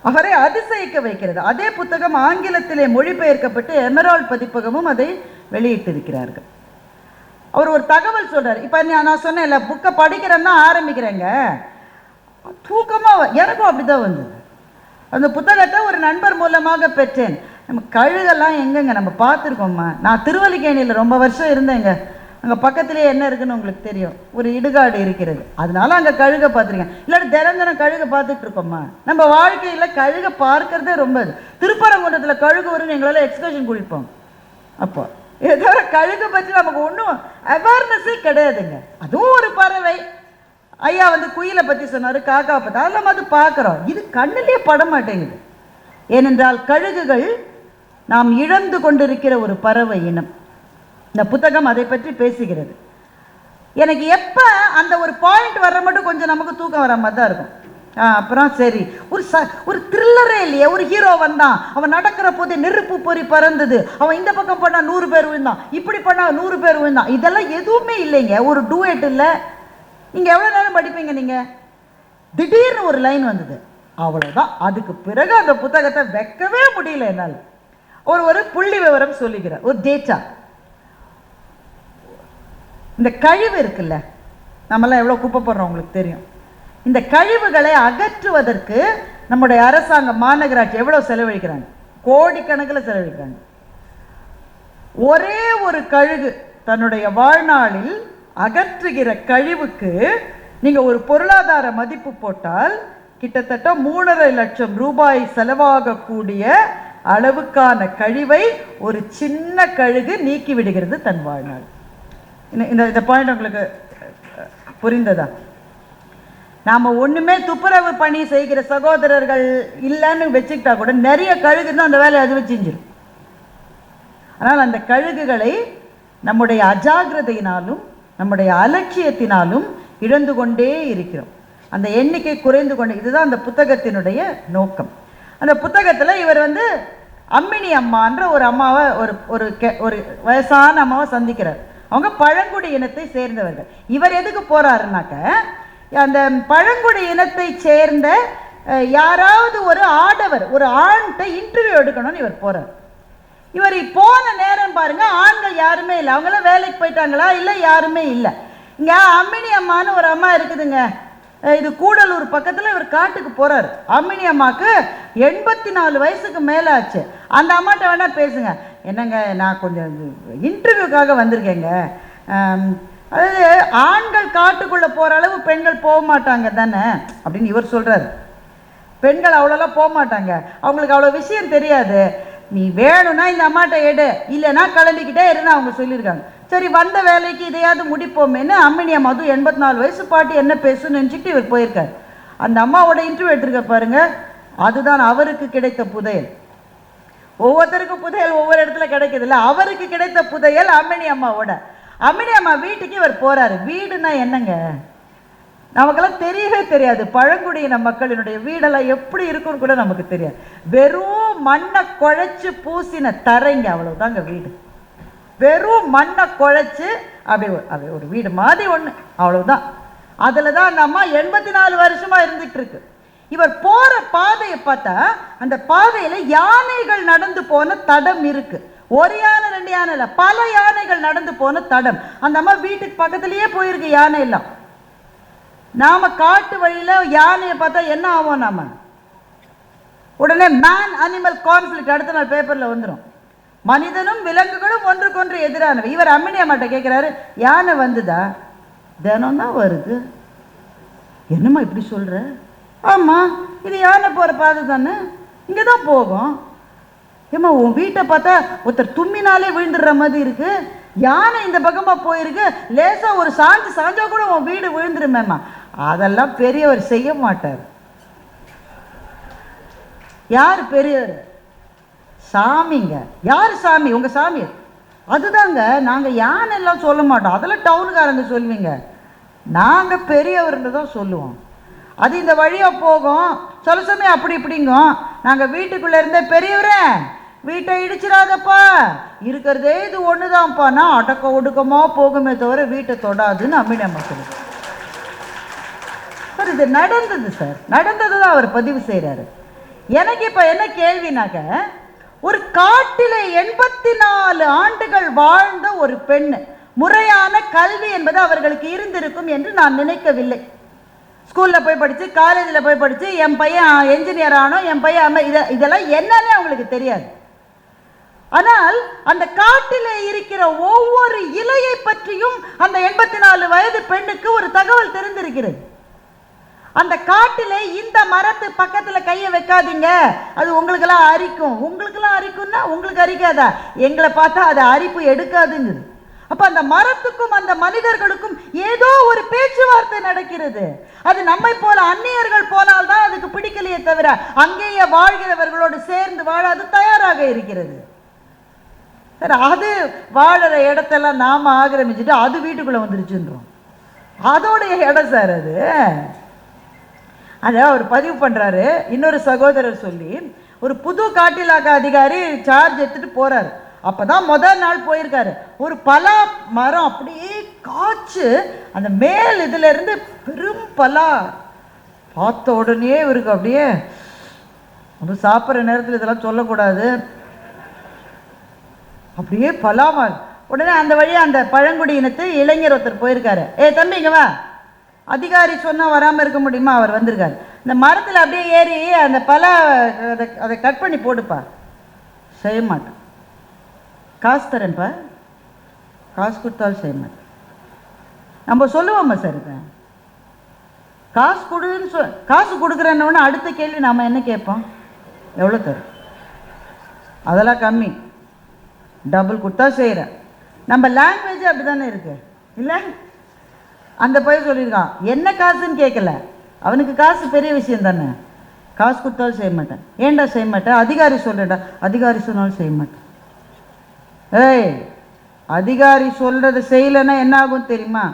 அவரை அதிசயிக்க வைக்கிறது. அதே புத்தகம் ஆங்கிலத்திலே மொழிபெயர்க்கப்பட்டு எமரால்ட் பதிப்பகமும் அதை வெளியிட்டிருக்கிறார்கள். அவர் ஒரு தகவல் சொல்றார். இப்போ நான் சொன்னேன்ல, புக்கை படிக்கிறேன்னா ஆரம்பிக்கிறேங்க, தூக்கமாக எனக்கும் அப்படிதான் வந்தது. அந்த புத்தகத்தை ஒரு நண்பர் மூலமாக பெற்றேன். நம்ம கழுகெல்லாம் எங்கெங்க நம்ம பார்த்துருக்கோம்மா. நான் திருவல்லிக்கேணியில் ரொம்ப வருஷம் இருந்தேங்க. அங்கே பக்கத்துலேயே என்ன இருக்குன்னு உங்களுக்கு தெரியும், ஒரு இடுகாடு இருக்கிறது. அதனால அங்கே கழுகை பார்த்துருக்கேன். இல்லாட்டி தினம் கழுகை பார்த்துட்டு இருக்கோம்மா. நம்ம வாழ்க்கையில் கழுகை பார்க்கறதே ரொம்ப திருப்பரங்குன்றத்தில் கழுகு வரும்னு எங்களால் எக்ஸ்கர்ஷன் குளிப்போம். அப்போ ஏதோ கழுகை பற்றி நமக்கு ஒன்றும் அவேர்னஸே கிடையாதுங்க. அதுவும் ஒரு பறவை. ஐயா குயிலை பற்றி சொன்னார், காக்கா பற்றி, அதெல்லாம் அது பார்க்குறோம். இது கண்ணிலே பட மாட்டேங்குது. ஏனென்றால் கழுகுகள் நாம் இழந்து கொண்டிருக்கிற ஒரு பறவை இனம். இந்த புத்தகம் அதை பற்றி பேசுகிறது. எனக்கு எப்போ அந்த ஒரு பாயிண்ட் வர்ற மட்டும் கொஞ்சம் நமக்கு தூக்கம் வர மாதிரி தான் இருக்கும். அப்புறம் சரி, ஒரு த்ரில்லரே இல்லையே. ஒரு ஹீரோ வந்தான், அவன் நடக்கிற போதே நெருப்பு பொறி பறந்தது, அவன் இந்த பக்கம் பண்ணால் 100 பேர் விழுந்தான், இப்படி பண்ணால் 100 பேர் விழுந்தான், இதெல்லாம் எதுவுமே இல்லைங்க. ஒரு டூயட் இல்லை. நீங்கள் எவ்வளோ நேரம் படிப்பீங்க? நீங்கள் திடீர்னு ஒரு லைன் வந்தது, அவ்வளோதான். அதுக்கு பிறகு அந்த புத்தகத்தை வைக்கவே முடியல என்னால். ஒரு புள்ளி விவரம் சொல்லிக்கிறார், ஒரு டேட்டா. இந்த கழிவு இருக்குல்ல, நம்மளாம் எவ்வளோ குப்பை போடுறோம் உங்களுக்கு தெரியும். இந்த கழிவுகளை அகற்றுவதற்கு நம்முடைய அரசாங்கம், மாநகராட்சி எவ்வளோ செலவழிக்கிறாங்க? கோடிக்கணக்கில் செலவழிக்கிறாங்க. ஒரே ஒரு கழுகு தன்னுடைய வாழ்நாளில் அகற்றுகிற கழிவுக்கு நீங்கள் ஒரு பொருளாதார மதிப்பு போட்டால் கிட்டத்தட்ட 3.5 லட்சம் ரூபாய் செலவாகக்கூடிய அளவுக்கான கழிவை ஒரு சின்ன கழுகு நீக்கி விடுகிறது தன் வாழ்நாள். இந்த பாயிண்ட் உங்களுக்கு புரிந்ததா? நாம் ஒன்றுமே துப்புரவு பணி செய்கிற சகோதரர்கள் இல்லைன்னு வச்சுக்கிட்டா கூட நிறைய கழுகு தான் அந்த வேலையை அது செஞ்சிடும். ஆனால் அந்த கழுகுகளை நம்முடைய அஜாகிரதையினாலும் நம்முடைய அலட்சியத்தினாலும் இழந்து கொண்டே இருக்கிறோம். அந்த எண்ணிக்கை குறைந்து கொண்டு, இதுதான் அந்த புத்தகத்தினுடைய நோக்கம். அந்த புத்தகத்தில் இவர் வந்து அம்மினி அம்மான்ற ஒரு அம்மாவை ஒரு வயசான அம்மாவை சந்திக்கிறார். அவங்க பழங்குடி இனத்தை சேர்ந்தவர்கள். இவர் எதுக்கு போறாருனாக்க, அந்த பழங்குடி இனத்தை சேர்ந்த யாராவது ஒரு ஆடவர், ஒரு ஆண்கிட்ட இன்டர்வியூ எடுக்கணும்னு இவர் போறார். இவர் போன நேரம் பாருங்க, ஆண்கள் யாருமே இல்லை. அவங்களாம் வேலைக்கு போயிட்டாங்களா? இல்லை, யாருமே இல்லை. இங்கே அம்மினி அம்மான்னு ஒரு அம்மா இருக்குதுங்க, இது கூடலூர் பக்கத்தில். இவர் காட்டுக்கு போறாரு. அம்மினி அம்மாவுக்கு 84 வயசுக்கு மேலே ஆச்சு. அந்த அம்மாட்ட வேணா பேசுங்க. என்னங்க, நான் கொஞ்சம் இன்டர்வியூக்காக வந்திருக்கேங்க. அதாவது ஆண்கள் காட்டுக்குள்ளே போகிற அளவு பெண்கள் போக மாட்டாங்க தானே அப்படின்னு இவர் சொல்கிறார். பெண்கள் அவ்வளோலாம் போக மாட்டாங்க, அவங்களுக்கு அவ்வளோ விஷயம் தெரியாது. நீ வேணும்னா இந்த அம்மாட்ட எடு, இல்லைன்னா கிளம்பிக்கிட்டே இருந்தால் அவங்க சொல்லியிருக்காங்க. சரி, வந்த வேலைக்கு இதையாவது முடிப்போமேன்னு அம்மினி அம்மா, அதுவும் 84 வயசு பாட்டு என்ன பேசுன்னு நினச்சிட்டு இவர் போயிருக்கார். அந்த அம்மாவோட இன்டர்வியூ எடுத்துருக்க பாருங்க. அதுதான் அவருக்கு கிடைத்த புதையல். ஒவ்வொருத்தருக்கும் புதையல் ஒவ்வொரு இடத்துல கிடைக்குது இல்லை, அவருக்கு கிடைத்த புதையல் அம்மினி அம்மாவோட. அம்மினி அம்மா வீட்டுக்கு இவர் போறாரு. வீடுனா என்னங்க, நமக்கெல்லாம் தெரியவே தெரியாது. பழங்குடியின மக்களினுடைய வீடெல்லாம் எப்படி இருக்குன்னு கூட நமக்கு தெரியாது. வெறும் மண்ணை குழைச்சி பூசின தரைங்க, அவ்வளவுதாங்க வீடு. வெறும் மண்ணை குழைச்சி அப்படி ஒரு வீடு மாதிரி ஒன்று, அவ்வளவுதான். அதில் தான் அந்த அம்மா 84 வருஷமா இருந்துட்டு இருக்கு. இவர் போற பாதையை பார்த்தா அந்த பாதையில யானைகள் நடந்து போன தடம் இருக்கு. ஒரு யானை, 2 யானை இல்லை, பல யானைகள் நடந்து போன தடம். அந்த அம்மா வீட்டுக்கு பக்கத்திலேயே போயிருக்கு யானை எல்லாம். நாம காட்டு வழியில யானையை பார்த்தா என்ன ஆகும், நாம உடனே மேன் அனிமல் கான்ஃபிளிக்ட் அடுத்த நாள் பேப்பர்ல வந்துடும். மனிதனும் விலங்குகளும் ஒன்றுக்கொன்று எதிரானவை. இவர் அம்மினி அம்மாட்ட கேட்கிறாரு, யானை வந்துதா? தினம் தான் வருது. என்னம்மா இப்படி சொல்ற? ஆமா, இது யானை போற பாதை தானே, இங்கதான் போகும். ஏம்மா, உன் வீட்டை பார்த்தா ஒருத்தர் தும்மினாலே விழுந்துடுற மாதிரி இருக்கு. யானை இந்த பக்கமா போயிருக்கு, லேசா ஒரு சாஞ்சா கூட உன் வீடு விழுந்துருமேம்மா. அதெல்லாம் பெரியவர் செய்ய மாட்டார். யார் பெரியவர்? சாமிங்க. யார் சாமி? உங்க சாமி. அதுதாங்க, நாங்க யானை எல்லாம் சொல்ல மாட்டோம், அதெல்லாம் டவுனுக்காரங்க சொல்லுவீங்க. நாங்க பெரியவர்னு தான் சொல்லுவோம். அது இந்த வழியா போகும், சில சமயம் அப்படி இப்படிங்க. நாங்க வீட்டுக்குள்ள இருந்த பெரியவரே வீட்டை இடிச்சிடாதப்பா, இருக்கிறதே இது ஒண்ணுதான்ப்பா, நான் அடக்க ஒடுக்கமா போகுமே தவிர வீட்டை தொடாதுன்னு அம்மினி அம்மா சொல்லுங்க. சார், இது நடந்தது சார், நடந்தது தான் அவர் பதிவு செய்கிறாரு. எனக்கு இப்போ என்ன கேள்வினாக்க, ஒரு காட்டிலே 84 ஆண்டுகள் வாழ்ந்த ஒரு பெண், முறையான கல்வி என்பது அவர்களுக்கு இருந்திருக்கும் என்று நான் நினைக்கவில்லை. ஸ்கூலில் போய் படித்து, காலேஜில் போய் படித்து, என் பையன் என்ஜினியர் ஆனோம், என் பையன் இதெல்லாம் என்னன்னே அவங்களுக்கு தெரியாது. ஆனால் அந்த காட்டிலே இருக்கிற ஒவ்வொரு இலையை பற்றியும் அந்த 84 வயது பெண்ணுக்கு ஒரு தகவல் தெரிந்திருக்கிறது. அந்த காட்டிலே இந்த மரத்து பக்கத்துல கையை வைக்காதீங்க, அது உங்களுக்கெல்லாம் அரிக்கும். உங்களுக்கெல்லாம் அரிக்கும்னா உங்களுக்கு அரிக்காதா? எங்களை பார்த்தா அது அரிப்பு எடுக்காதுங்குது. அப்ப அந்த மரத்துக்கும் அந்த மனிதர்களுக்கும் ஏதோ ஒரு பேச்சுவார்த்தை நடக்கிறது. அது நம்மை போல அந்நியர்கள் போனால்தான் அதுக்கு பிடிக்கலையே தவிர அங்கேயே வாழ்கிறவர்களோடு சேர்ந்து வாழ அது தயாராக இருக்கிறது. சார், அது வாழற இடத்தெல்லாம் நாம ஆக்கிரமிச்சுட்டு அது வீட்டுக்குள்ள வந்துருச்சுன்றோம். அதோடைய இடம் சார் அது. அதை அவர் பதிவு பண்றாரு. இன்னொரு சகோதரர் சொல்லி, ஒரு புது காட்டிலாக்க அதிகாரி சார்ஜ் எடுத்துட்டு போறாரு. அப்பதான் முதல் நாள் போயிருக்காரு. ஒரு பலா மரம் அப்படியே காய்ச்சு அந்த மேல் இதுல இருந்து பெரும் பலா பார்த்த உடனே இவருக்கு அப்படியே, அது சாப்பிட்ற நேரத்தில் இதெல்லாம் சொல்லக்கூடாது, அப்படியே பலாமா. உடனே அந்த வழியா அந்த பழங்குடி இனத்து இளைஞர் ஒருத்தர் போயிருக்காரு. தம்பி இங்க வா, அதிகாரி சொன்னா வராம இருக்க முடியுமா? அவர் வந்திருக்காரு. இந்த மரத்தில் அப்படியே ஏறி அந்த பலா அதை கட் பண்ணி போடுப்பா. செய்ய மாட்டேன். காசு தரேன்ப்பா. காசு கொடுத்தாலும் செய்ய மாட்டேன். நம்ம சொல்லுவோம்மா சார், இதை காசு கொடுன்னு காசு கொடுக்குறேன்னு அடுத்த கேள்வி நாம என்ன கேட்போம்? எவ்வளோ தரும்? அதெல்லாம் கம்மி, டபுள் கொடுத்தா செய்கிறேன். நம்ம லாங்குவேஜ் அப்படி தானே இருக்கு இல்லை? அந்த பையன் சொல்லியிருக்கான், என்ன காசுன்னு கேட்கல, அவனுக்கு காசு பெரிய விஷயம் தானே. காசு கொடுத்தாலும் செய்ய மாட்டேன். ஏன்டா செய்ய மாட்டேன்? அதிகாரி சொல்றேன்டா. அதிகாரி சொன்னாலும் செய்ய மாட்டேன். அதிகாரி சொல்றதை செய்யலைன்னா என்ன ஆகும் தெரியுமா?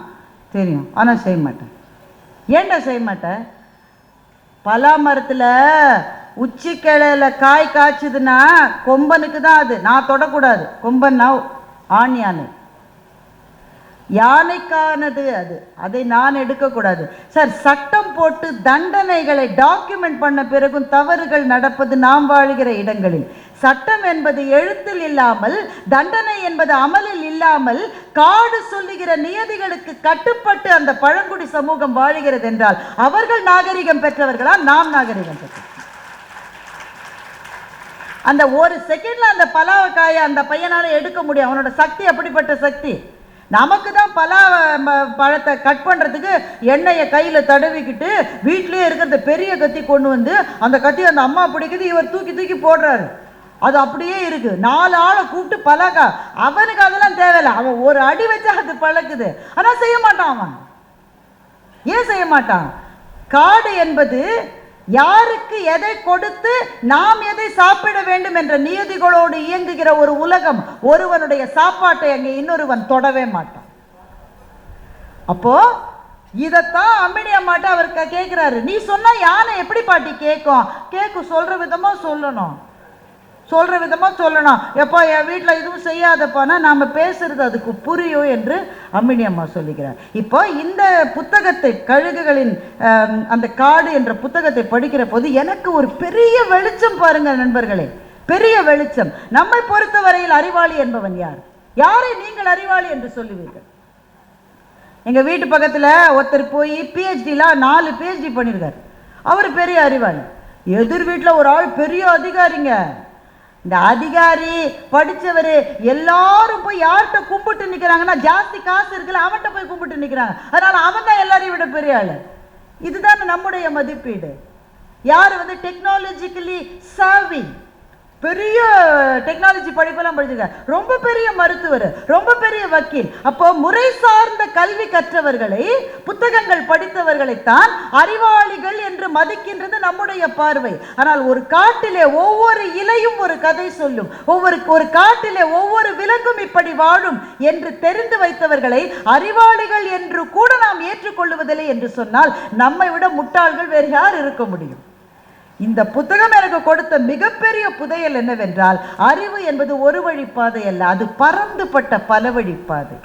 தெரியும், ஆனால் செய்ய மாட்டேன். ஏன்டா செய்ய மாட்டேன்? பலா மரத்தில் உச்சி கிளையில காய் காய்ச்சுதுன்னா கொம்பனுக்கு தான் அது, நான் தொடக்கூடாது. கொம்பன்னா ஆண் யானை, யானைக்கானது அது, அதை நான் எடுக்கக்கூடாது. சார், சட்டம் போட்டு தண்டனைகளை டாக்குமெண்ட் பண்ண பிறகும் தவறுகள் நடப்பது நாம் வாழ்கிற இடங்களில். சட்டம் என்பது எழுத்தில் இல்லாமல், தண்டனை என்பது அமலில் இல்லாமல், காடு சொல்லுகிற நியதிகளுக்கு கட்டுப்பட்டு அந்த பழங்குடி சமூகம் வாழுகிறது என்றால் அவர்கள் நாகரிகம் பெற்றவர்களா, நாம் நாகரிகம் பெற்றவர்கள்? அந்த ஒரு செகண்ட்ல அந்த பலாவக்காயை அந்த பையனால எடுக்க முடியும். அவனோட சக்தி அப்படிப்பட்ட சக்தி. நமக்கு தான் பலா பழத்தை கட் பண்ணுறதுக்கு எண்ணெயை கையில் தடவிக்கிட்டு வீட்டிலே இருக்கிறத பெரிய கத்தி கொண்டு வந்து அந்த கத்தி அந்த அம்மா பிடிக்குது, இவர் தூக்கி தூக்கி போடுறாரு. அது அப்படியே இருக்கு. 4 ஆளை கூப்பிட்டு பழக்கா. அவனுக்கு அதெல்லாம் தேவையில்லை. அவன் ஒரு அடி வச்சா அது பழக்குது. ஆனால் செய்ய மாட்டான். அவன் ஏன் செய்ய மாட்டான்? காடு என்பது யாருக்கு எதை கொடுத்து நாம் எதை சாப்பிட வேண்டும் என்ற நியதிகளோடு இயங்குகிற ஒரு உலகம். ஒருவனுடைய சாப்பாட்டை அங்கே இன்னொருவன் தொடவே மாட்டான். அப்போ இதைத்தான் அம்மினி அம்மாட்ட அவர் கேட்கிறாரு. நீ சொன்னா யானை எப்படி பாட்டி கேட்கும்? சொல்ற விதமா சொல்லணும். எப்போ என் வீட்டில் எதுவும் செய்யாதப்பானா நாம் பேசுறது அதுக்கு புரியும் என்று அம்மினி அம்மா சொல்லுகிறார். இப்போ இந்த புத்தகத்தை, கழுகுகளின் அந்த காடு என்ற புத்தகத்தை படிக்கிற போது எனக்கு ஒரு பெரிய வெளிச்சம் பாருங்க நண்பர்களே, பெரிய வெளிச்சம். நம்மை பொறுத்தவரையில் அறிவாளி என்பவன் யார்? யாரை நீங்கள் அறிவாளி என்று சொல்லுவீர்கள்? எங்கள் வீட்டு பக்கத்தில் ஒருத்தர் போய் பிஹெச்டிலாம் 4 PhD பண்ணியிருக்கார். அவர் பெரிய அறிவாளி. எதிர் வீட்டில் ஒரு ஆள் பெரிய அதிகாரிங்க. இந்த அதிகாரி படித்தவர் எல்லாரும் போய் யார்கிட்ட கும்பிட்டு நிற்கிறாங்கன்னா, ஜாஸ்தி காசு இருக்குல்ல அவன்கிட்ட போய் கும்பிட்டு நிற்கிறாங்க. அதனால அவன் தான் எல்லாரையும் விட பெரிய ஆள். இதுதான் நம்முடைய மதிப்பீடு. யார் டெக்னாலஜிக்கலி சாவி, பெரிய டெக்னாலஜி படிப்பெல்லாம் படிச்சிருக்கார், ரொம்ப பெரிய மருத்துவர், ரொம்ப பெரிய வக்கீல். அப்போ முறை சார்ந்த கல்வி கற்றவர்களை, புத்தகங்கள் படித்தவர்களைத்தான் அறிவாளிகள் என்று மதிக்கின்றது நம்முடைய பார்வை. ஆனால் ஒரு காட்டிலே ஒவ்வொரு இலையும் ஒரு கதை சொல்லும், ஒரு காட்டிலே ஒவ்வொரு விலங்கும் இப்படி வாழும் என்று தெரிந்து வைத்தவர்களை அறிவாளிகள் என்று கூட நாம் ஏற்றுக்கொள்வதில்லை என்று சொன்னால் நம்மை விட முட்டாள்கள் வேறு யார் இருக்க முடியும்? இந்த புத்தகம் எனக்கு கொடுத்த மிகப்பெரிய புதையல் என்னவென்றால், அறிவு என்பது ஒரு வழிப்பாதை அல்ல, அது பரந்துபட்ட பல வழிப்பாதை.